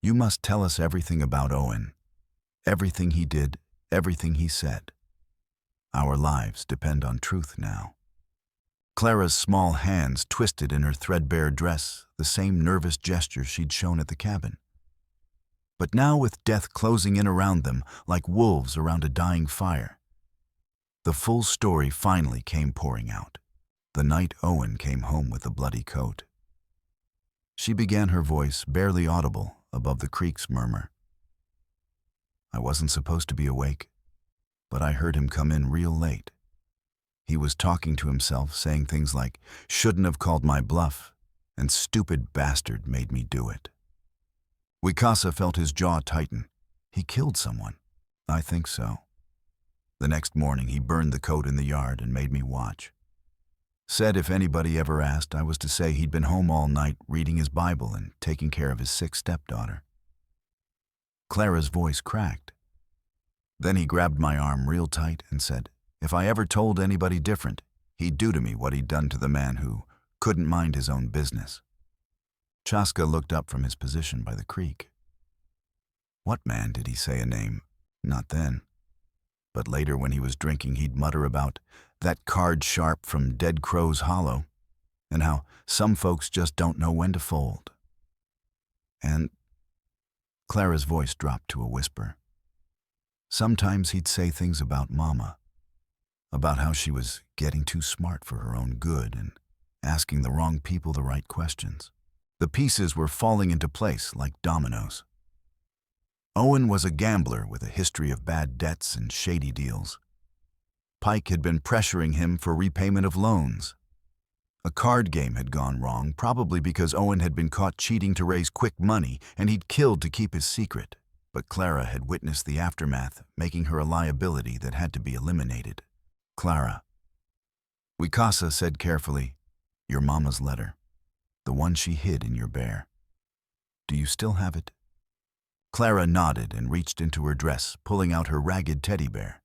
"You must tell us everything about Owen. Everything he did, everything he said. Our lives depend on truth now." Clara's small hands twisted in her threadbare dress, the same nervous gesture she'd shown at the cabin. But now, with death closing in around them like wolves around a dying fire, the full story finally came pouring out. The night Owen came home with a bloody coat. She began, her voice barely audible above the creek's murmur. "I wasn't supposed to be awake, but I heard him come in real late. He was talking to himself, saying things like, 'Shouldn't have called my bluff,' and 'Stupid bastard made me do it.'" Wicasa felt his jaw tighten. "He killed someone." "I think so. The next morning he burned the coat in the yard and made me watch. Said if anybody ever asked, I was to say he'd been home all night reading his Bible and taking care of his sick stepdaughter." Clara's voice cracked. Then he grabbed my arm real tight and said, if I ever told anybody different, he'd do to me what he'd done to the man who couldn't mind his own business. Chaska looked up from his position by the creek. What man did he say a name? Not then. But later when he was drinking, he'd mutter about that card sharp from Dead Crow's Hollow, and how some folks just don't know when to fold. And Clara's voice dropped to a whisper. Sometimes he'd say things about Mama, about how she was getting too smart for her own good and asking the wrong people the right questions. The pieces were falling into place like dominoes. Owen was a gambler with a history of bad debts and shady deals. Pike had been pressuring him for repayment of loans. A card game had gone wrong, probably because Owen had been caught cheating to raise quick money and he'd killed to keep his secret. But Clara had witnessed the aftermath, making her a liability that had to be eliminated. Clara. Wicasa said carefully, "Your mama's letter. The one she hid in your bear. Do you still have it?" Clara nodded and reached into her dress, pulling out her ragged teddy bear.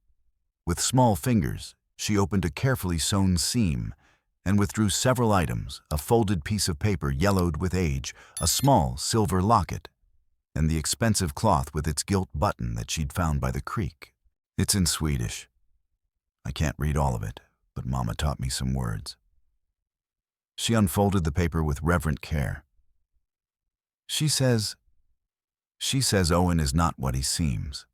With small fingers, she opened a carefully sewn seam and withdrew several items: a folded piece of paper yellowed with age, a small silver locket, and the expensive cloth with its gilt button that she'd found by the creek. "It's in Swedish. I can't read all of it, but Mama taught me some words." She unfolded the paper with reverent care. She says Owen is not what he seems,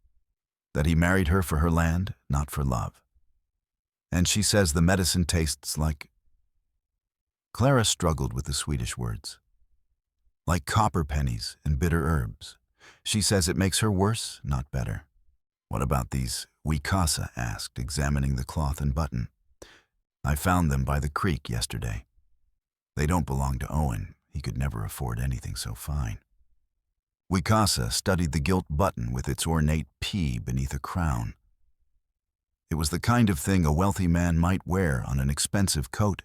that he married her for her land, not for love. And she says the medicine tastes like... Clara struggled with the Swedish words. Like copper pennies and bitter herbs. She says it makes her worse, not better. "What about these?" Wicasa asked, examining the cloth and button. "I found them by the creek yesterday. They don't belong to Owen. He could never afford anything so fine." Wicasa studied the gilt button with its ornate P beneath a crown. It was the kind of thing a wealthy man might wear on an expensive coat,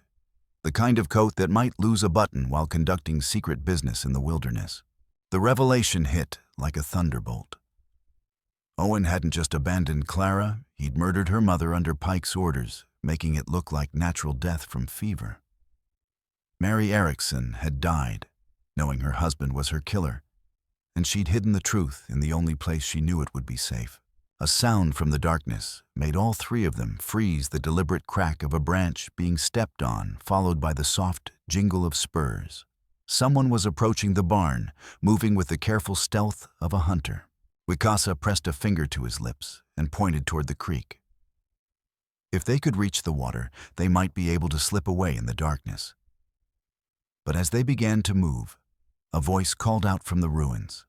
the kind of coat that might lose a button while conducting secret business in the wilderness. The revelation hit like a thunderbolt. Owen hadn't just abandoned Clara, he'd murdered her mother under Pike's orders, making it look like natural death from fever. Mary Erickson had died, knowing her husband was her killer, and she'd hidden the truth in the only place she knew it would be safe. A sound from the darkness made all three of them freeze, the deliberate crack of a branch being stepped on, followed by the soft jingle of spurs. Someone was approaching the barn, moving with the careful stealth of a hunter. Wicasa pressed a finger to his lips and pointed toward the creek. If they could reach the water, they might be able to slip away in the darkness. But as they began to move, a voice called out from the ruins.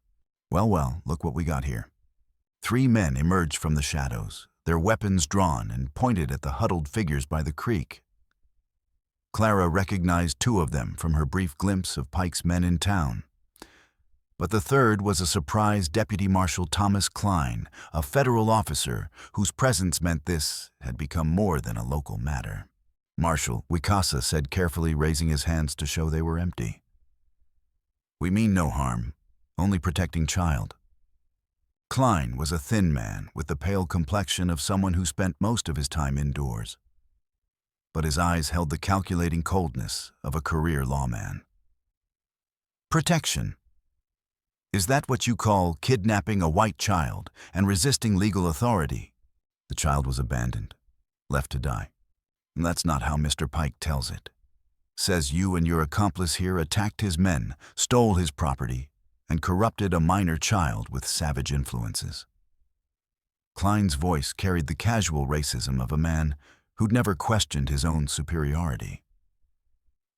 Well, look what we got here." 3 men emerged from the shadows, their weapons drawn and pointed at the huddled figures by the creek. Clara recognized 2 of them from her brief glimpse of Pike's men in town. But the third was a surprised Deputy Marshal Thomas Klein, a federal officer whose presence meant this had become more than a local matter. "Marshal," Wicasa said carefully, raising his hands to show they were empty. "We mean no harm, only protecting child." Klein was a thin man with the pale complexion of someone who spent most of his time indoors. But his eyes held the calculating coldness of a career lawman. "Protection. Is that what you call kidnapping a white child and resisting legal authority?" "The child was abandoned, left to die. And that's not how Mr. Pike tells it. Says you and your accomplice here attacked his men, stole his property, and corrupted a minor child with savage influences." Klein's voice carried the casual racism of a man who'd never questioned his own superiority.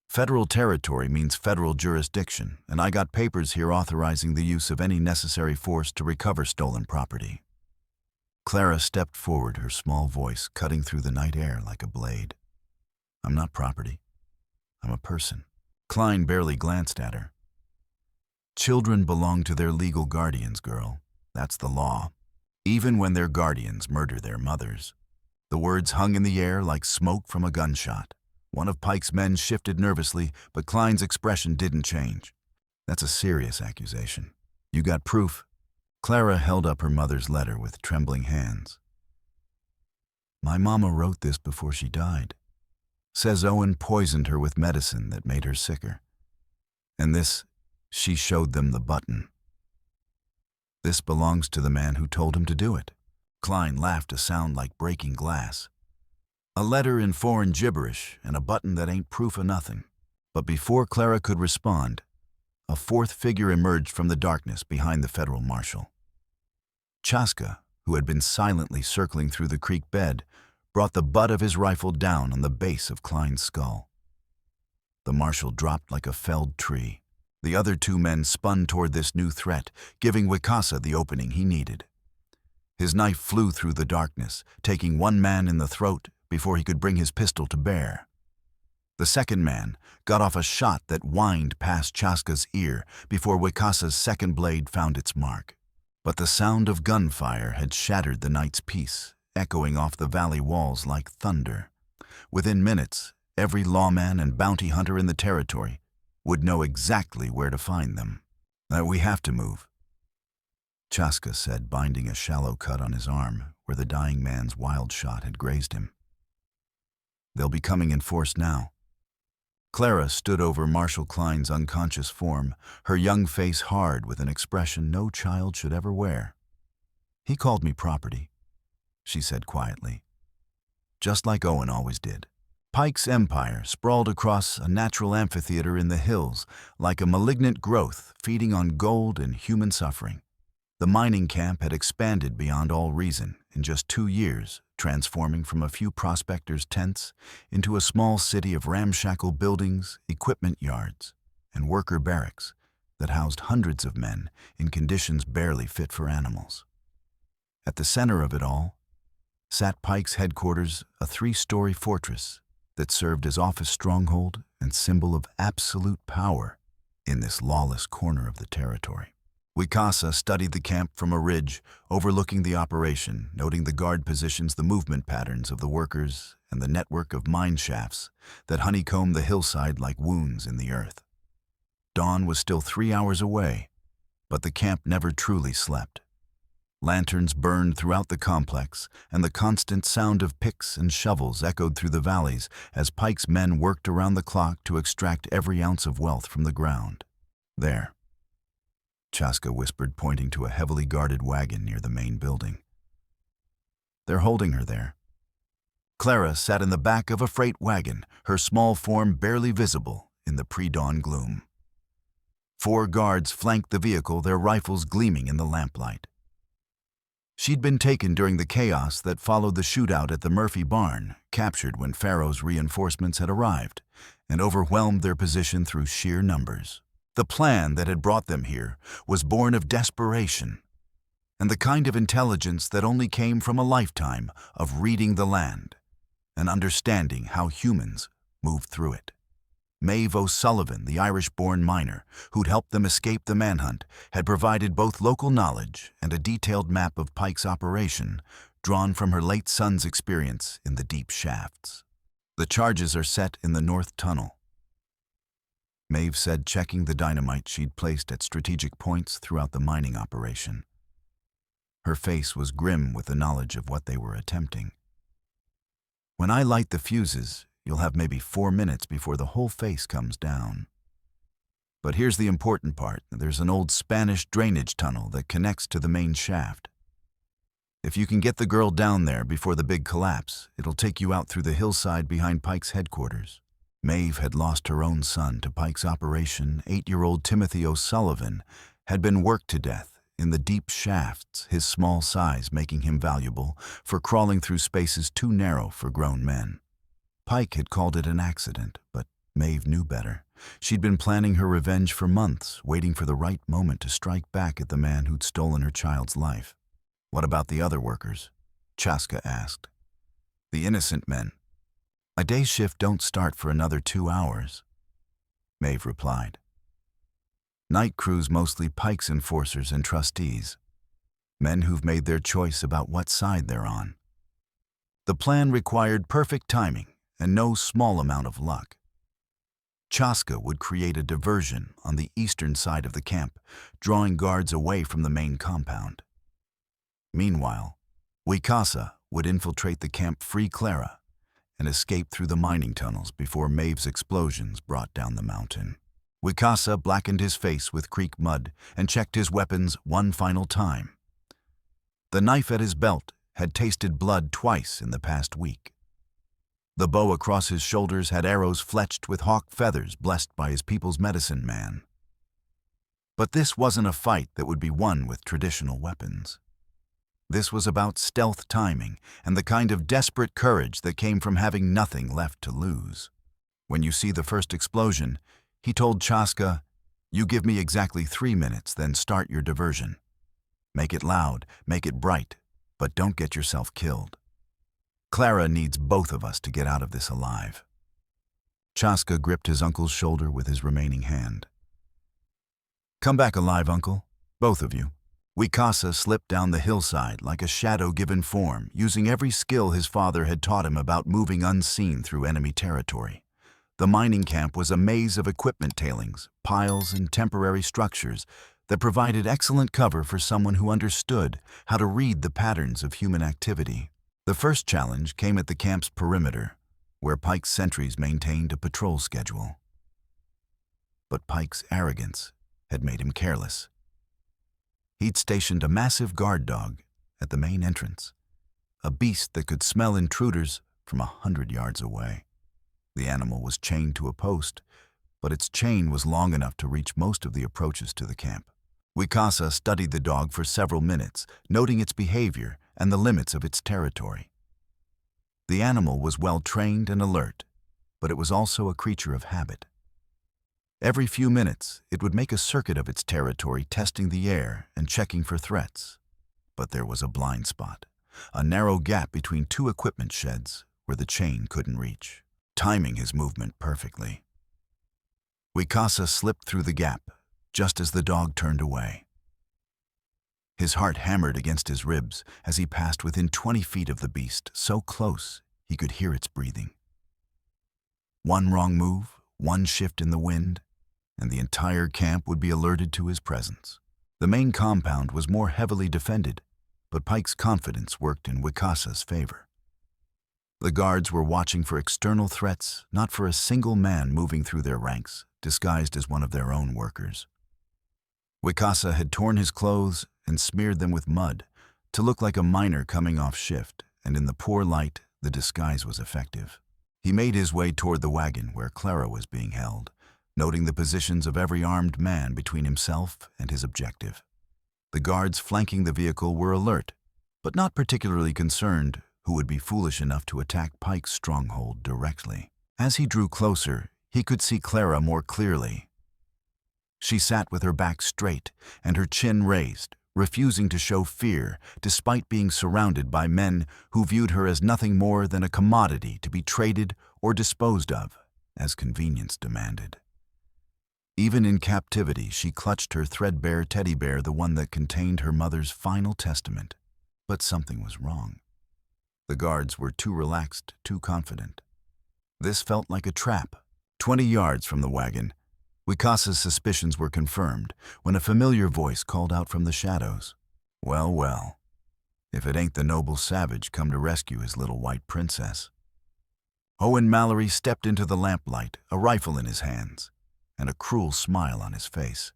"Federal territory means federal jurisdiction, and I got papers here authorizing the use of any necessary force to recover stolen property." Clara stepped forward, her small voice cutting through the night air like a blade. "I'm not property. I'm a person." Klein barely glanced at her. "Children belong to their legal guardians, girl. That's the law. Even when their guardians murder their mothers." The words hung in the air like smoke from a gunshot. One of Pike's men shifted nervously, but Klein's expression didn't change. "That's a serious accusation. You got proof?" Clara held up her mother's letter with trembling hands. "My mama wrote this before she died. Says Owen poisoned her with medicine that made her sicker. And this," she showed them the button. "This belongs to the man who told him to do it." Klein laughed, a sound like breaking glass. "A letter in foreign gibberish and a button that ain't proof of nothing." But before Clara could respond, a 4th figure emerged from the darkness behind the federal marshal. Chaska, who had been silently circling through the creek bed, brought the butt of his rifle down on the base of Klein's skull. The marshal dropped like a felled tree. The other two men spun toward this new threat, giving Wicasa the opening he needed. His knife flew through the darkness, taking one man in the throat before he could bring his pistol to bear. The second man got off a shot that whined past Chaska's ear before Wicasa's second blade found its mark. But the sound of gunfire had shattered the night's peace, echoing off the valley walls like thunder. Within minutes, every lawman and bounty hunter in the territory would know exactly where to find them. "We have to move," Chaska said, binding a shallow cut on his arm where the dying man's wild shot had grazed him. "They'll be coming in force now." Clara stood over Marshal Klein's unconscious form, her young face hard with an expression no child should ever wear. "He called me property," she said quietly, "just like Owen always did." Pike's empire sprawled across a natural amphitheater in the hills, like a malignant growth feeding on gold and human suffering. The mining camp had expanded beyond all reason in just 2 years, transforming from a few prospectors' tents into a small city of ramshackle buildings, equipment yards, and worker barracks that housed hundreds of men in conditions barely fit for animals. At the center of it all sat Pike's headquarters, a 3-story fortress that served as office stronghold and symbol of absolute power in this lawless corner of the territory. Wicasa studied the camp from a ridge overlooking the operation, noting the guard positions, the movement patterns of the workers, and the network of mine shafts that honeycombed the hillside like wounds in the earth. Dawn was still 3 hours away, but the camp never truly slept. Lanterns burned throughout the complex, and the constant sound of picks and shovels echoed through the valleys as Pike's men worked around the clock to extract every ounce of wealth from the ground. "There," Chaska whispered, pointing to a heavily guarded wagon near the main building. "They're holding her there." Clara sat in the back of a freight wagon, her small form barely visible in the pre-dawn gloom. 4 guards flanked the vehicle, their rifles gleaming in the lamplight. She'd been taken during the chaos that followed the shootout at the Murphy barn, captured when Pharaoh's reinforcements had arrived, and overwhelmed their position through sheer numbers. The plan that had brought them here was born of desperation, and the kind of intelligence that only came from a lifetime of reading the land and understanding how humans moved through it. Maeve O'Sullivan, the Irish-born miner who'd helped them escape the manhunt, had provided both local knowledge and a detailed map of Pike's operation, drawn from her late son's experience in the deep shafts. "The charges are set in the north tunnel," Maeve said, checking the dynamite she'd placed at strategic points throughout the mining operation. Her face was grim with the knowledge of what they were attempting. "When I light the fuses, you'll have maybe 4 minutes before the whole face comes down. But here's the important part. There's an old Spanish drainage tunnel that connects to the main shaft. If you can get the girl down there before the big collapse, it'll take you out through the hillside behind Pike's headquarters." Maeve had lost her own son to Pike's operation. 8-year-old Timothy O'Sullivan had been worked to death in the deep shafts, his small size making him valuable for crawling through spaces too narrow for grown men. Pike had called it an accident, but Maeve knew better. She'd been planning her revenge for months, waiting for the right moment to strike back at the man who'd stolen her child's life. "What about the other workers?" Chaska asked. "The innocent men." "A day shift don't start for another 2 hours," Maeve replied. "Night crews mostly Pike's enforcers and trustees, men who've made their choice about what side they're on." The plan required perfect timing and no small amount of luck. Chaska would create a diversion on the eastern side of the camp, drawing guards away from the main compound. Meanwhile, Wicasa would infiltrate the camp, free Clara, and escape through the mining tunnels before Maeve's explosions brought down the mountain. Wicasa blackened his face with creek mud and checked his weapons one final time. The knife at his belt had tasted blood twice in the past week. The bow across his shoulders had arrows fletched with hawk feathers blessed by his people's medicine man. But this wasn't a fight that would be won with traditional weapons. This was about stealth timing and the kind of desperate courage that came from having nothing left to lose. When you see the first explosion, he told Chaska, "You give me exactly 3 minutes, then start your diversion. Make it loud, make it bright, but don't get yourself killed. Clara needs both of us to get out of this alive." Chaska gripped his uncle's shoulder with his remaining hand. "Come back alive, Uncle, both of you." Wicasa slipped down the hillside like a shadow given form, using every skill his father had taught him about moving unseen through enemy territory. The mining camp was a maze of equipment tailings, piles, and temporary structures that provided excellent cover for someone who understood how to read the patterns of human activity. The first challenge came at the camp's perimeter, where Pike's sentries maintained a patrol schedule. But Pike's arrogance had made him careless. He'd stationed a massive guard dog at the main entrance, a beast that could smell intruders from 100 yards away. The animal was chained to a post, but its chain was long enough to reach most of the approaches to the camp. Wicasa studied the dog for several minutes, noting its behavior and the limits of its territory. The animal was well trained and alert, but it was also a creature of habit. Every few minutes, it would make a circuit of its territory, testing the air and checking for threats. But there was a blind spot, a narrow gap between 2 equipment sheds where the chain couldn't reach, timing his movement perfectly. Wicasa slipped through the gap just as the dog turned away. His heart hammered against his ribs as he passed within 20 feet of the beast, so close he could hear its breathing. One wrong move, one shift in the wind, and the entire camp would be alerted to his presence. The main compound was more heavily defended, but Pike's confidence worked in Wicasa's favor. The guards were watching for external threats, not for a single man moving through their ranks, disguised as one of their own workers. Wicasa had torn his clothes and smeared them with mud to look like a miner coming off shift, and in the poor light, the disguise was effective. He made his way toward the wagon where Clara was being held, noting the positions of every armed man between himself and his objective. The guards flanking the vehicle were alert, but not particularly concerned who would be foolish enough to attack Pike's stronghold directly. As he drew closer, he could see Clara more clearly. She sat with her back straight and her chin raised, refusing to show fear despite being surrounded by men who viewed her as nothing more than a commodity to be traded or disposed of, as convenience demanded. Even in captivity, she clutched her threadbare teddy bear, the one that contained her mother's final testament. But something was wrong. The guards were too relaxed, too confident. This felt like a trap. 20 yards from the wagon, Wicasa's suspicions were confirmed when a familiar voice called out from the shadows. "Well, well, if it ain't the noble savage come to rescue his little white princess." Owen Mallory stepped into the lamplight, a rifle in his hands, and a cruel smile on his face.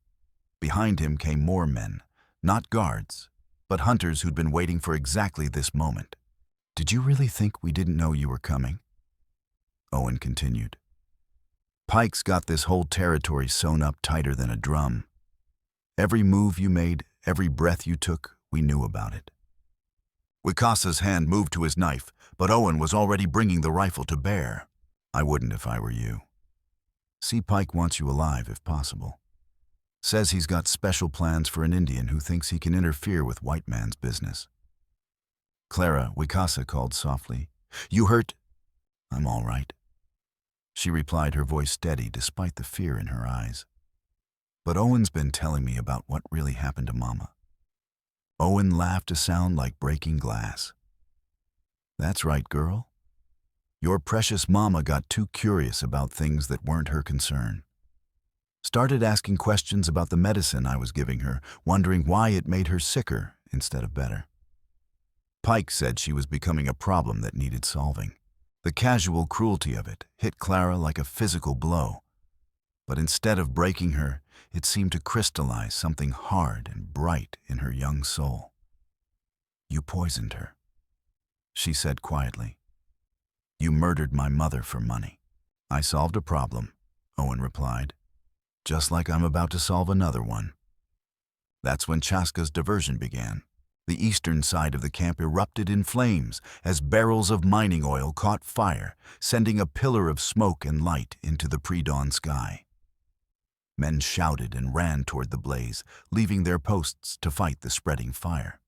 Behind him came more men, not guards, but hunters who'd been waiting for exactly this moment. "Did you really think we didn't know you were coming?" Owen continued. "Pike's got this whole territory sewn up tighter than a drum. Every move you made, every breath you took, we knew about it." Wicasa's hand moved to his knife, but Owen was already bringing the rifle to bear. "I wouldn't if I were you. See, Pike wants you alive if possible. Says he's got special plans for an Indian who thinks he can interfere with white man's business." "Clara," Wicasa called softly. "You hurt?" "I'm all right," she replied, her voice steady despite the fear in her eyes. "But Owen's been telling me about what really happened to Mama." Owen laughed a sound like breaking glass. "That's right, girl. Your precious Mama got too curious about things that weren't her concern. Started asking questions about the medicine I was giving her, wondering why it made her sicker instead of better. Pike said she was becoming a problem that needed solving. The casual cruelty of it hit Clara like a physical blow. But instead of breaking her, it seemed to crystallize something hard and bright in her young soul. "You poisoned her," she said quietly. "You murdered my mother for money." "I solved a problem," Owen replied, "just like I'm about to solve another one." That's when Chaska's diversion began. The eastern side of the camp erupted in flames as barrels of mining oil caught fire, sending a pillar of smoke and light into the pre-dawn sky. Men shouted and ran toward the blaze, leaving their posts to fight the spreading fire.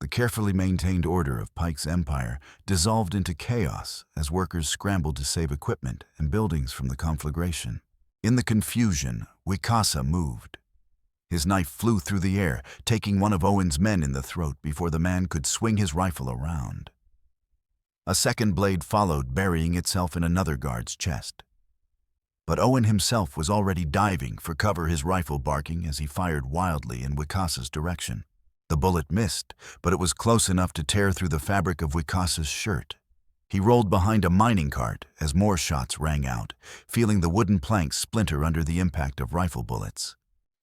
The carefully maintained order of Pike's empire dissolved into chaos as workers scrambled to save equipment and buildings from the conflagration. In the confusion, Wicasa moved. His knife flew through the air, taking one of Owen's men in the throat before the man could swing his rifle around. A second blade followed, burying itself in another guard's chest. But Owen himself was already diving for cover, his rifle barking as he fired wildly in Wicasa's direction. The bullet missed, but it was close enough to tear through the fabric of Wicasa's shirt. He rolled behind a mining cart as more shots rang out, feeling the wooden planks splinter under the impact of rifle bullets.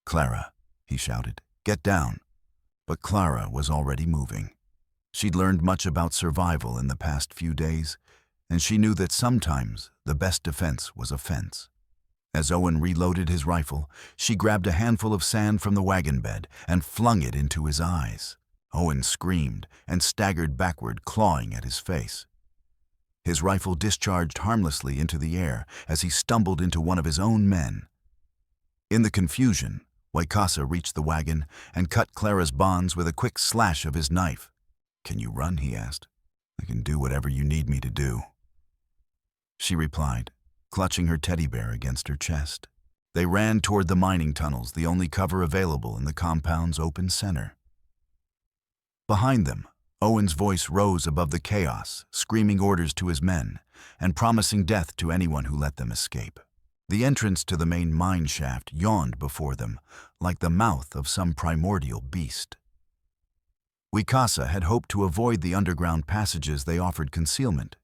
"Clara," he shouted, "get down." But Clara was already moving. She'd learned much about survival in the past few days, and she knew that sometimes the best defense was offense. As Owen reloaded his rifle, she grabbed a handful of sand from the wagon bed and flung it into his eyes. Owen screamed and staggered backward, clawing at his face. His rifle discharged harmlessly into the air as he stumbled into one of his own men. In the confusion, Wicasa reached the wagon and cut Clara's bonds with a quick slash of his knife. "Can you run?" he asked. "I can do whatever you need me to do," she replied, clutching her teddy bear against her chest. They ran toward the mining tunnels, the only cover available in the compound's open center. Behind them, Owen's voice rose above the chaos, screaming orders to his men and promising death to anyone who let them escape. The entrance to the main mine shaft yawned before them, like the mouth of some primordial beast. Wicasa had hoped to avoid the underground passages. They offered concealment,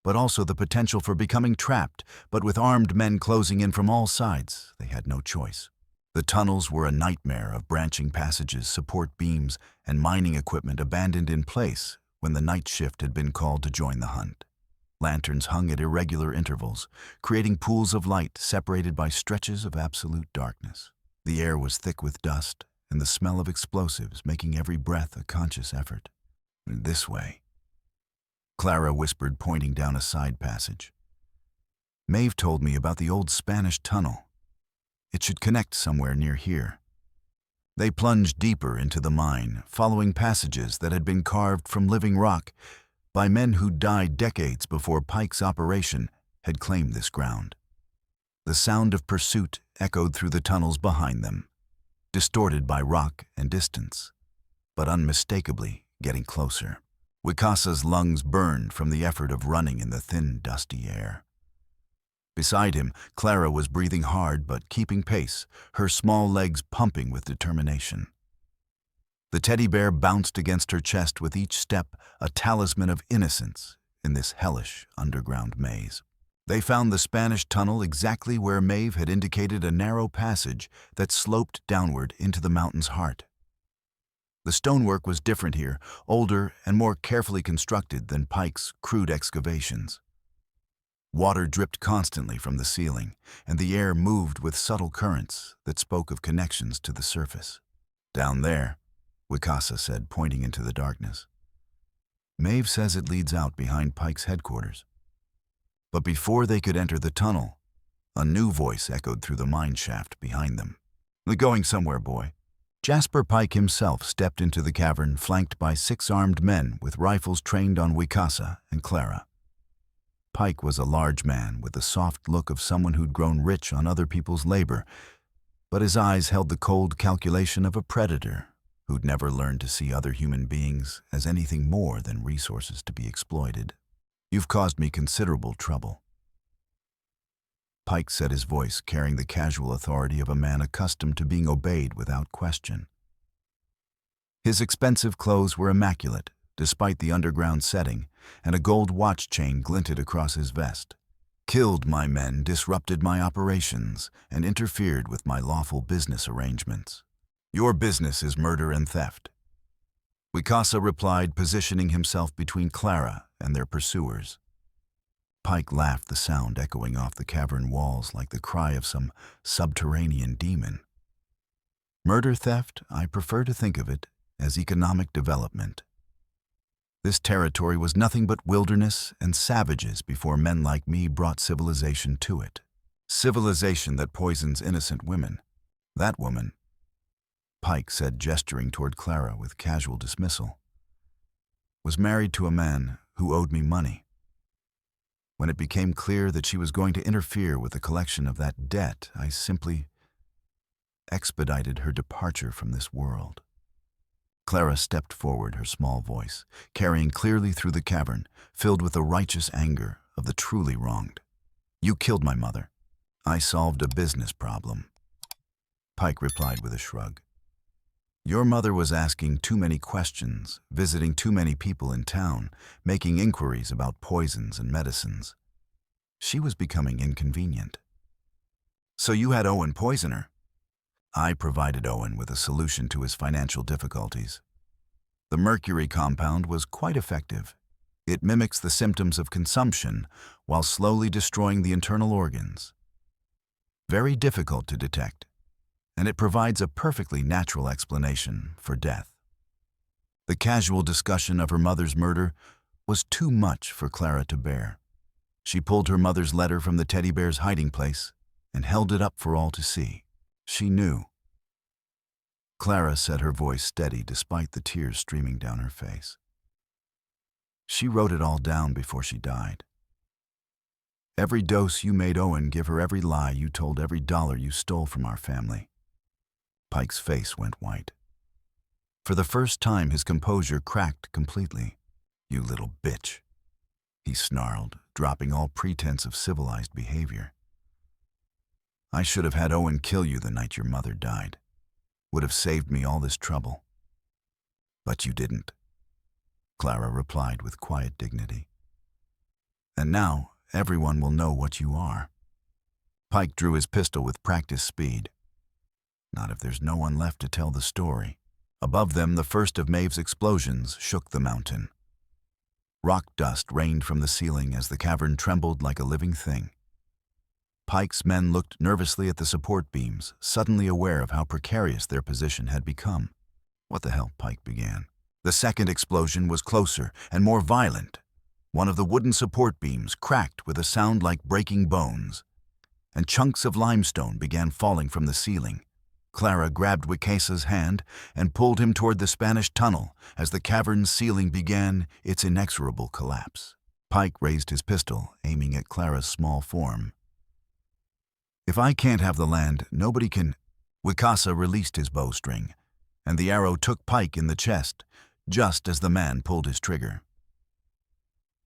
but also the potential for becoming trapped. But with armed men closing in from all sides, they had no choice. The tunnels were a nightmare of branching passages, support beams, and mining equipment abandoned in place when the night shift had been called to join the hunt. Lanterns hung at irregular intervals, creating pools of light separated by stretches of absolute darkness. The air was thick with dust and the smell of explosives, making every breath a conscious effort. "This way," Clara whispered, pointing down a side passage. "Maeve told me about the old Spanish tunnel. It should connect somewhere near here." They plunged deeper into the mine, following passages that had been carved from living rock by men who died decades before Pike's operation had claimed this ground. The sound of pursuit echoed through the tunnels behind them, distorted by rock and distance, but unmistakably getting closer. Wicasa's lungs burned from the effort of running in the thin, dusty air. Beside him, Clara was breathing hard but keeping pace, her small legs pumping with determination. The teddy bear bounced against her chest with each step, a talisman of innocence in this hellish underground maze. They found the Spanish tunnel exactly where Maeve had indicated, a narrow passage that sloped downward into the mountain's heart. The stonework was different here, older and more carefully constructed than Pike's crude excavations. Water dripped constantly from the ceiling, and the air moved with subtle currents that spoke of connections to the surface. "Down there," Wicasa said, pointing into the darkness. "Maeve says it leads out behind Pike's headquarters." But before they could enter the tunnel, a new voice echoed through the mine shaft behind them. "We're going somewhere, boy." Jasper Pike himself stepped into the cavern, flanked by 6 armed men with rifles trained on Wicasa and Clara. Pike was a large man with the soft look of someone who'd grown rich on other people's labor, but his eyes held the cold calculation of a predator who'd never learned to see other human beings as anything more than resources to be exploited. "You've caused me considerable trouble." Pike said, his voice carrying the casual authority of a man accustomed to being obeyed without question. His expensive clothes were immaculate, despite the underground setting, and a gold watch chain glinted across his vest. "Killed my men, disrupted my operations, and interfered with my lawful business arrangements. Your business is murder and theft." Wicasa replied, positioning himself between Clara and their pursuers. Pike laughed, the sound echoing off the cavern walls like the cry of some subterranean demon. "Murder theft, I prefer to think of it as economic development. This territory was nothing but wilderness and savages before men like me brought civilization to it. Civilization that poisons innocent women. That woman, Pike said, gesturing toward Clara with casual dismissal, was married to a man who owed me money. When it became clear that she was going to interfere with the collection of that debt, I simply expedited her departure from this world. Clara stepped forward, her small voice carrying clearly through the cavern, filled with the righteous anger of the truly wronged. You killed my mother. I solved a business problem. Pike replied with a shrug. Your mother was asking too many questions, visiting too many people in town, making inquiries about poisons and medicines. She was becoming inconvenient. So you had Owen poison her? I provided Owen with a solution to his financial difficulties. The mercury compound was quite effective. It mimics the symptoms of consumption while slowly destroying the internal organs. Very difficult to detect, and it provides a perfectly natural explanation for death. The casual discussion of her mother's murder was too much for Clara to bear. She pulled her mother's letter from the teddy bear's hiding place and held it up for all to see. She knew. Clara said, her voice steady despite the tears streaming down her face. She wrote it all down before she died. Every dose you made Owen give her, every lie you told, every dollar you stole from our family. Pike's face went white. For the first time, his composure cracked completely. You little bitch, he snarled, dropping all pretense of civilized behavior. I should have had Owen kill you the night your mother died. Would have saved me all this trouble. But you didn't, Clara replied with quiet dignity. And now everyone will know what you are. Pike drew his pistol with practiced speed. Not if there's no one left to tell the story. Above them, the first of Maeve's explosions shook the mountain. Rock dust rained from the ceiling as the cavern trembled like a living thing. Pike's men looked nervously at the support beams, suddenly aware of how precarious their position had become. What the hell? Pike began. The second explosion was closer and more violent. One of the wooden support beams cracked with a sound like breaking bones, and chunks of limestone began falling from the ceiling. Clara grabbed Wicasa's hand and pulled him toward the Spanish tunnel as the cavern's ceiling began its inexorable collapse. Pike raised his pistol, aiming at Clara's small form. If I can't have the land, nobody can. Wicasa released his bowstring, and the arrow took Pike in the chest, just as the man pulled his trigger.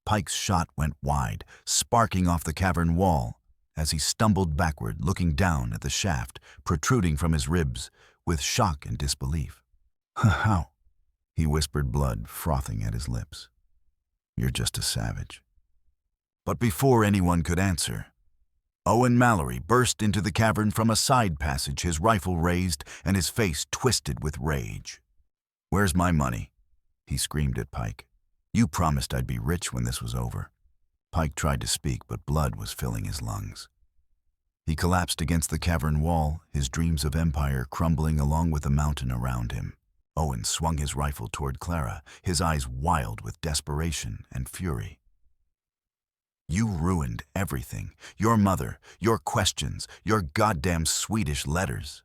Pike's shot went wide, sparking off the cavern wall as he stumbled backward, looking down at the shaft protruding from his ribs with shock and disbelief. How? He whispered, blood frothing at his lips. You're just a savage. But before anyone could answer, Owen Mallory burst into the cavern from a side passage, his rifle raised and his face twisted with rage. Where's my money? He screamed at Pike. You promised I'd be rich when this was over. Pike tried to speak, but blood was filling his lungs. He collapsed against the cavern wall, his dreams of empire crumbling along with the mountain around him. Owen swung his rifle toward Clara, his eyes wild with desperation and fury. You ruined everything. Your mother, your questions, your goddamn Swedish letters.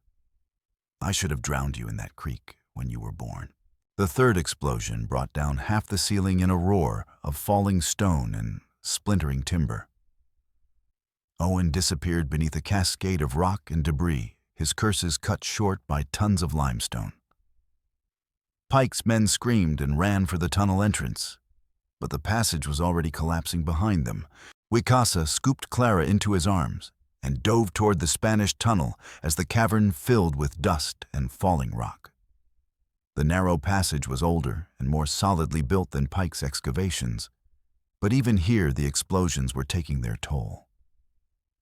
I should have drowned you in that creek when you were born. The third explosion brought down half the ceiling in a roar of falling stone and splintering timber. Owen disappeared beneath a cascade of rock and debris, his curses cut short by tons of limestone. Pike's men screamed and ran for the tunnel entrance, but the passage was already collapsing behind them. Wicasa scooped Clara into his arms and dove toward the Spanish tunnel as the cavern filled with dust and falling rock. The narrow passage was older and more solidly built than Pike's excavations, but even here the explosions were taking their toll.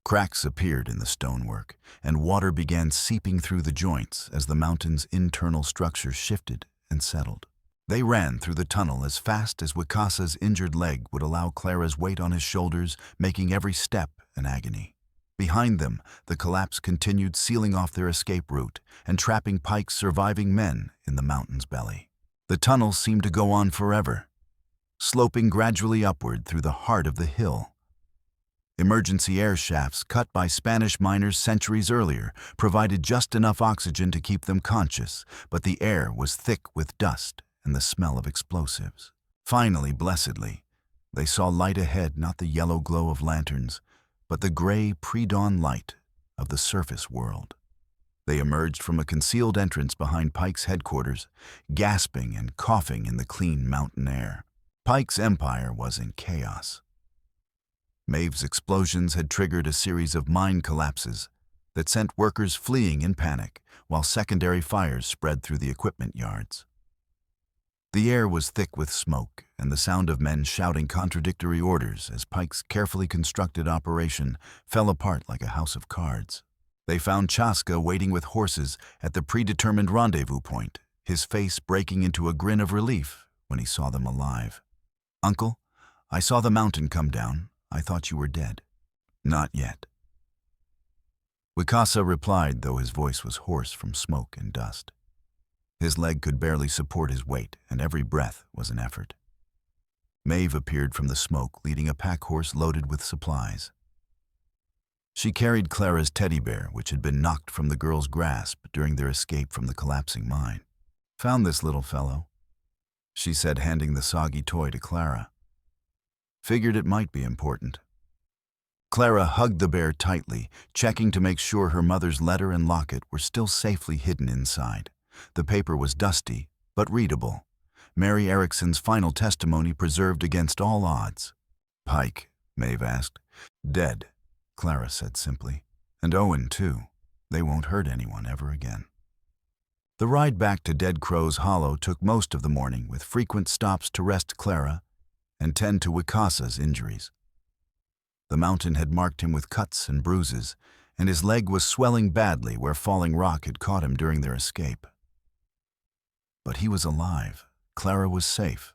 Cracks appeared in the stonework, and water began seeping through the joints as the mountain's internal structure shifted and settled. They ran through the tunnel as fast as Wicasa's injured leg would allow Clara's weight on his shoulders, making every step an agony. Behind them, the collapse continued, sealing off their escape route and trapping Pike's surviving men in the mountain's belly. The tunnel seemed to go on forever, sloping gradually upward through the heart of the hill. Emergency air shafts cut by Spanish miners centuries earlier provided just enough oxygen to keep them conscious, but the air was thick with dust and the smell of explosives. Finally, blessedly, they saw light ahead, not the yellow glow of lanterns, but the gray pre-dawn light of the surface world. They emerged from a concealed entrance behind Pike's headquarters, gasping and coughing in the clean mountain air. Pike's empire was in chaos. Maeve's explosions had triggered a series of mine collapses that sent workers fleeing in panic, while secondary fires spread through the equipment yards. The air was thick with smoke and the sound of men shouting contradictory orders as Pike's carefully constructed operation fell apart like a house of cards. They found Chaska waiting with horses at the predetermined rendezvous point, his face breaking into a grin of relief when he saw them alive. "Uncle, I saw the mountain come down. I thought you were dead." "Not yet." Wicasa replied, though his voice was hoarse from smoke and dust. His leg could barely support his weight, and every breath was an effort. Maeve appeared from the smoke, leading a pack horse loaded with supplies. She carried Clara's teddy bear, which had been knocked from the girl's grasp during their escape from the collapsing mine. "Found this little fellow," she said, handing the soggy toy to Clara. "Figured it might be important." Clara hugged the bear tightly, checking to make sure her mother's letter and locket were still safely hidden inside. The paper was dusty, but readable. Mary Erickson's final testimony preserved against all odds. "Pike?" Maeve asked. "Dead," Clara said simply. "And Owen, too. They won't hurt anyone ever again." The ride back to Dead Crow's Hollow took most of the morning, with frequent stops to rest Clara and tend to Wicasa's injuries. The mountain had marked him with cuts and bruises, and his leg was swelling badly where falling rock had caught him during their escape. But he was alive, Clara was safe,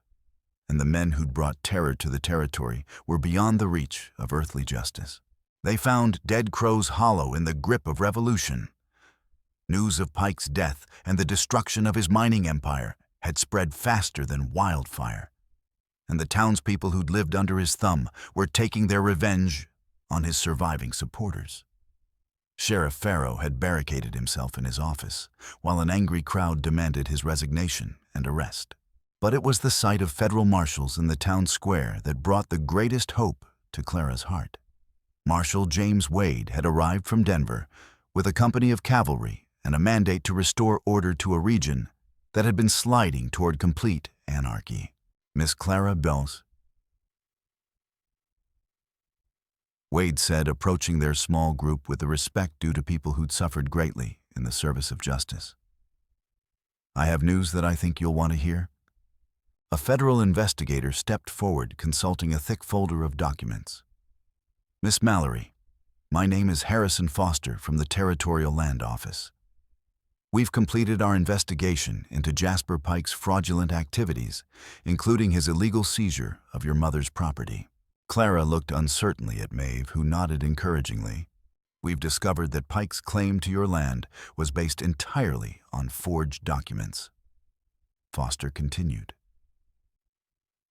and the men who'd brought terror to the territory were beyond the reach of earthly justice. They found Dead Crow's Hollow in the grip of revolution. News of Pike's death and the destruction of his mining empire had spread faster than wildfire, and the townspeople who'd lived under his thumb were taking their revenge on his surviving supporters. Sheriff Farrow had barricaded himself in his office, while an angry crowd demanded his resignation and arrest. But it was the sight of federal marshals in the town square that brought the greatest hope to Clara's heart. Marshal James Wade had arrived from Denver with a company of cavalry and a mandate to restore order to a region that had been sliding toward complete anarchy. "Miss Clara Bells," Wade said, approaching their small group with the respect due to people who'd suffered greatly in the service of justice. "I have news that I think you'll want to hear." A federal investigator stepped forward, consulting a thick folder of documents. "Miss Mallory, my name is Harrison Foster from the Territorial Land Office. We've completed our investigation into Jasper Pike's fraudulent activities, including his illegal seizure of your mother's property." Clara looked uncertainly at Maeve, who nodded encouragingly. "We've discovered that Pike's claim to your land was based entirely on forged documents." Foster continued.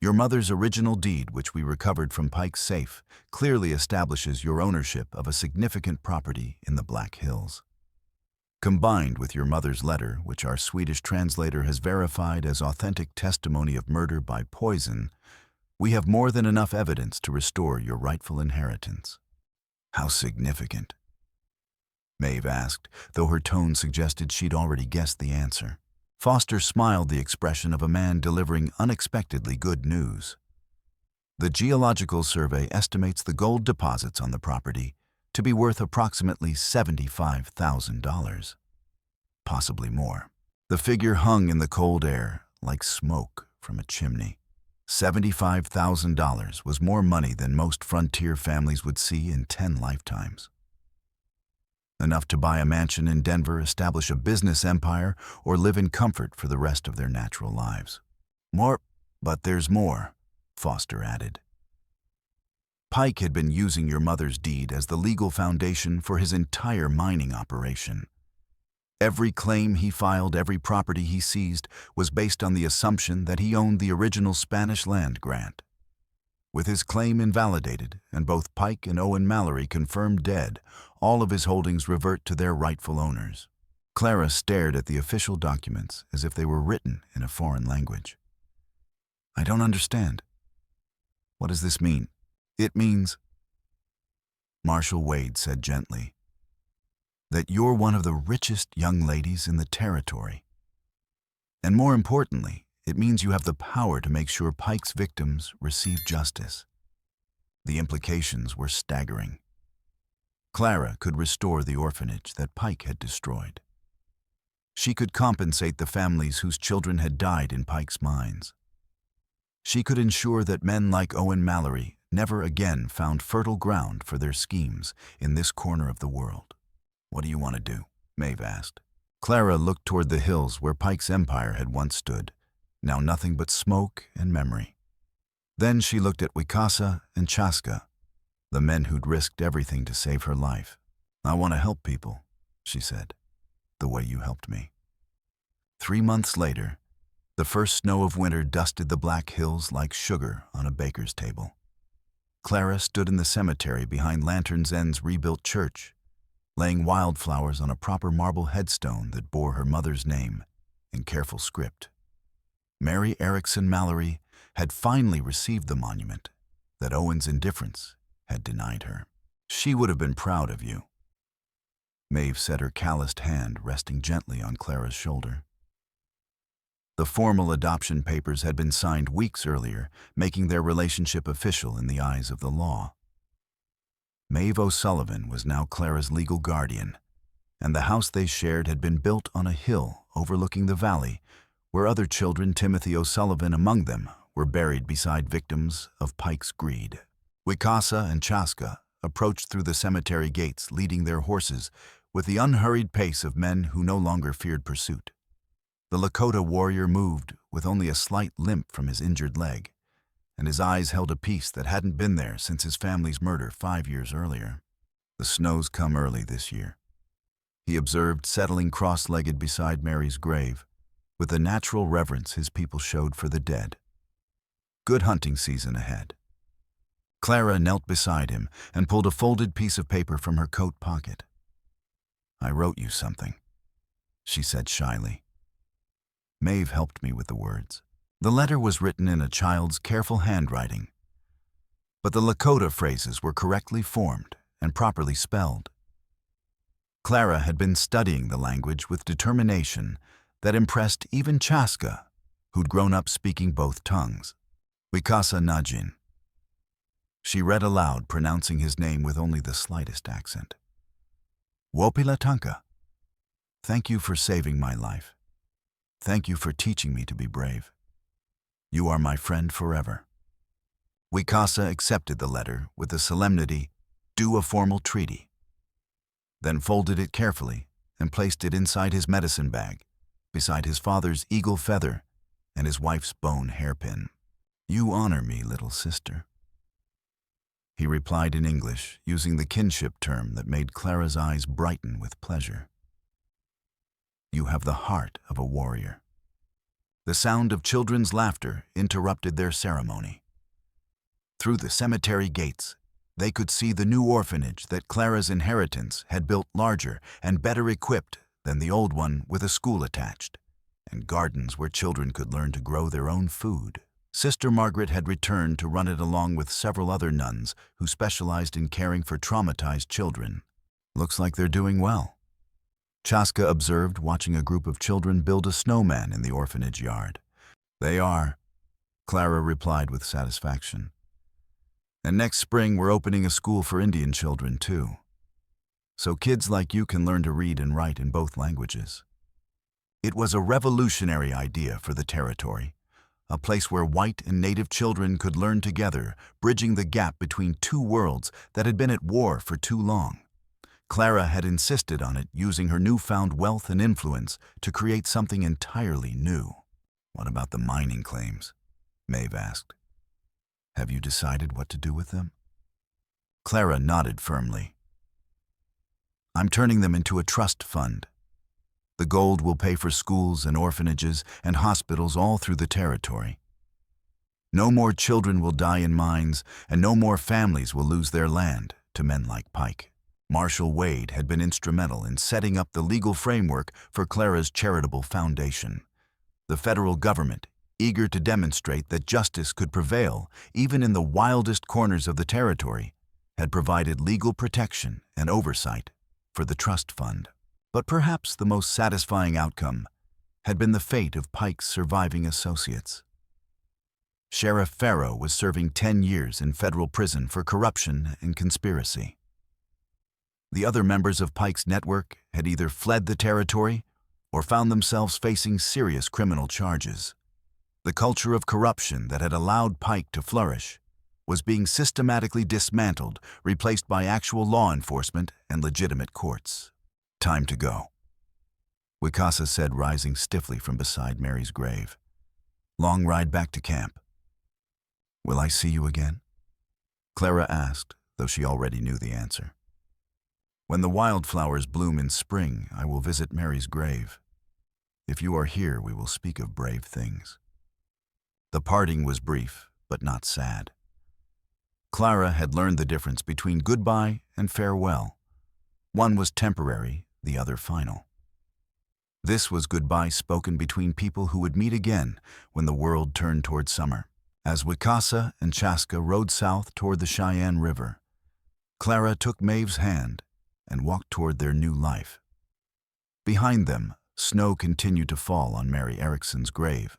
"Your mother's original deed, which we recovered from Pike's safe, clearly establishes your ownership of a significant property in the Black Hills. Combined with your mother's letter, which our Swedish translator has verified as authentic testimony of murder by poison, we have more than enough evidence to restore your rightful inheritance." "How significant?" Maeve asked, though her tone suggested she'd already guessed the answer. Foster smiled, the expression of a man delivering unexpectedly good news. "The Geological Survey estimates the gold deposits on the property to be worth approximately $75,000. Possibly more." The figure hung in the cold air like smoke from a chimney. $75,000 was more money than most frontier families would see in 10 lifetimes. Enough to buy a mansion in Denver, establish a business empire, or live in comfort for the rest of their natural lives. "More, but there's more," Foster added. "Pike had been using your mother's deed as the legal foundation for his entire mining operation. Every claim he filed, every property he seized, was based on the assumption that he owned the original Spanish land grant. With his claim invalidated and both Pike and Owen Mallory confirmed dead, all of his holdings revert to their rightful owners. Clara stared at the official documents as if they were written in a foreign language. "I don't understand. What does this mean?" "It means," Marshal Wade said gently, "that you're one of the richest young ladies in the territory. And more importantly, it means you have the power to make sure Pike's victims receive justice." The implications were staggering. Clara could restore the orphanage that Pike had destroyed. She could compensate the families whose children had died in Pike's mines. She could ensure that men like Owen Mallory never again found fertile ground for their schemes in this corner of the world. "What do you want to do?" Maeve asked. Clara looked toward the hills where Pike's empire had once stood, now nothing but smoke and memory. Then she looked at Wicasa and Chaska, the men who'd risked everything to save her life. "I want to help people," she said, "the way you helped me." 3 months later, the first snow of winter dusted the Black Hills like sugar on a baker's table. Clara stood in the cemetery behind Lantern's End's rebuilt church, laying wildflowers on a proper marble headstone that bore her mother's name in careful script. Mary Erickson Mallory had finally received the monument that Owen's indifference had denied her. "She would have been proud of you." Maeve set her calloused hand resting gently on Clara's shoulder. The formal adoption papers had been signed weeks earlier, making their relationship official in the eyes of the law. Maeve O'Sullivan was now Clara's legal guardian, and the house they shared had been built on a hill overlooking the valley, where other children, Timothy O'Sullivan among them, were buried beside victims of Pike's greed. Wicasa and Chaska approached through the cemetery gates, leading their horses with the unhurried pace of men who no longer feared pursuit. The Lakota warrior moved with only a slight limp from his injured leg, and his eyes held a peace that hadn't been there since his family's murder 5 years earlier. "The snows come early this year," he observed, settling cross-legged beside Mary's grave, with the natural reverence his people showed for the dead. "Good hunting season ahead." Clara knelt beside him and pulled a folded piece of paper from her coat pocket. "I wrote you something," she said shyly. Maeve helped me with the words. The letter was written in a child's careful handwriting, but the Lakota phrases were correctly formed and properly spelled. Clara had been studying the language with determination that impressed even Chaska, who'd grown up speaking both tongues. "Wicasa Najin." She read aloud, pronouncing his name with only the slightest accent. "Wopila Tanka. Thank you for saving my life. Thank you for teaching me to be brave. You are my friend forever." Wicasa accepted the letter with the solemnity due a formal treaty, then folded it carefully and placed it inside his medicine bag, beside his father's eagle feather and his wife's bone hairpin. "You honor me, little sister," he replied in English, using the kinship term that made Clara's eyes brighten with pleasure. "You have the heart of a warrior." The sound of children's laughter interrupted their ceremony. Through the cemetery gates, they could see the new orphanage that Clara's inheritance had built larger and better equipped than the old one, with a school attached, and gardens where children could learn to grow their own food. Sister Margaret had returned to run it along with several other nuns who specialized in caring for traumatized children. "Looks like they're doing well," Chaska observed, watching a group of children build a snowman in the orphanage yard. "They are," Clara replied with satisfaction. "And next spring we're opening a school for Indian children too, so kids like you can learn to read and write in both languages." It was a revolutionary idea for the territory, a place where white and native children could learn together, bridging the gap between two worlds that had been at war for too long. Clara had insisted on it, using her newfound wealth and influence to create something entirely new. "What about the mining claims?" Maeve asked. "Have you decided what to do with them?" Clara nodded firmly. "I'm turning them into a trust fund. The gold will pay for schools and orphanages and hospitals all through the territory. No more children will die in mines, and no more families will lose their land to men like Pike. Marshal Wade had been instrumental in setting up the legal framework for Clara's charitable foundation. The federal government, eager to demonstrate that justice could prevail even in the wildest corners of the territory, had provided legal protection and oversight for the trust fund. But perhaps the most satisfying outcome had been the fate of Pike's surviving associates. Sheriff Farrow was serving 10 years in federal prison for corruption and conspiracy. The other members of Pike's network had either fled the territory or found themselves facing serious criminal charges. The culture of corruption that had allowed Pike to flourish was being systematically dismantled, replaced by actual law enforcement and legitimate courts. Time to go, Wicasa said, rising stiffly from beside Mary's grave. Long ride back to camp. Will I see you again? Clara asked, though she already knew the answer. When the wildflowers bloom in spring, I will visit Mary's grave. If you are here, we will speak of brave things. The parting was brief, but not sad. Clara had learned the difference between goodbye and farewell. One was temporary, the other final. This was goodbye spoken between people who would meet again when the world turned toward summer. As Wicasa and Chaska rode south toward the Cheyenne River, Clara took Maeve's hand and walked toward their new life. Behind them, snow continued to fall on Mary Erickson's grave,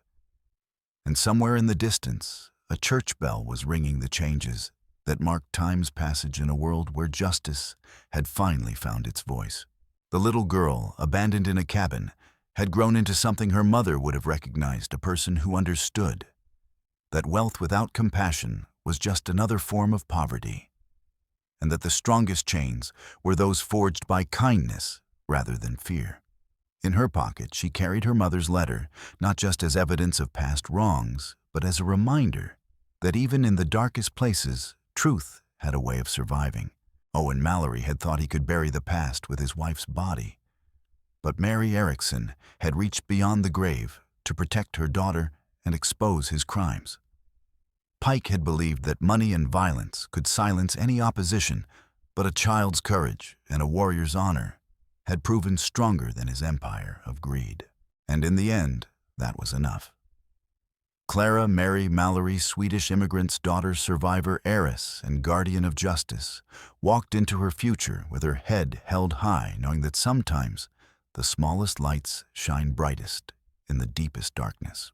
and somewhere in the distance, a church bell was ringing the changes that marked time's passage in a world where justice had finally found its voice. The little girl, abandoned in a cabin, had grown into something her mother would have recognized, a person who understood that wealth without compassion was just another form of poverty, and that the strongest chains were those forged by kindness rather than fear. In her pocket, she carried her mother's letter, not just as evidence of past wrongs, but as a reminder that even in the darkest places, truth had a way of surviving. Owen Mallory had thought he could bury the past with his wife's body, but Mary Erickson had reached beyond the grave to protect her daughter and expose his crimes. Pike had believed that money and violence could silence any opposition, but a child's courage and a warrior's honor had proven stronger than his empire of greed. And in the end, that was enough. Clara Mary Mallory, Swedish immigrant's daughter, survivor, heiress, and guardian of justice, walked into her future with her head held high, knowing that sometimes the smallest lights shine brightest in the deepest darkness.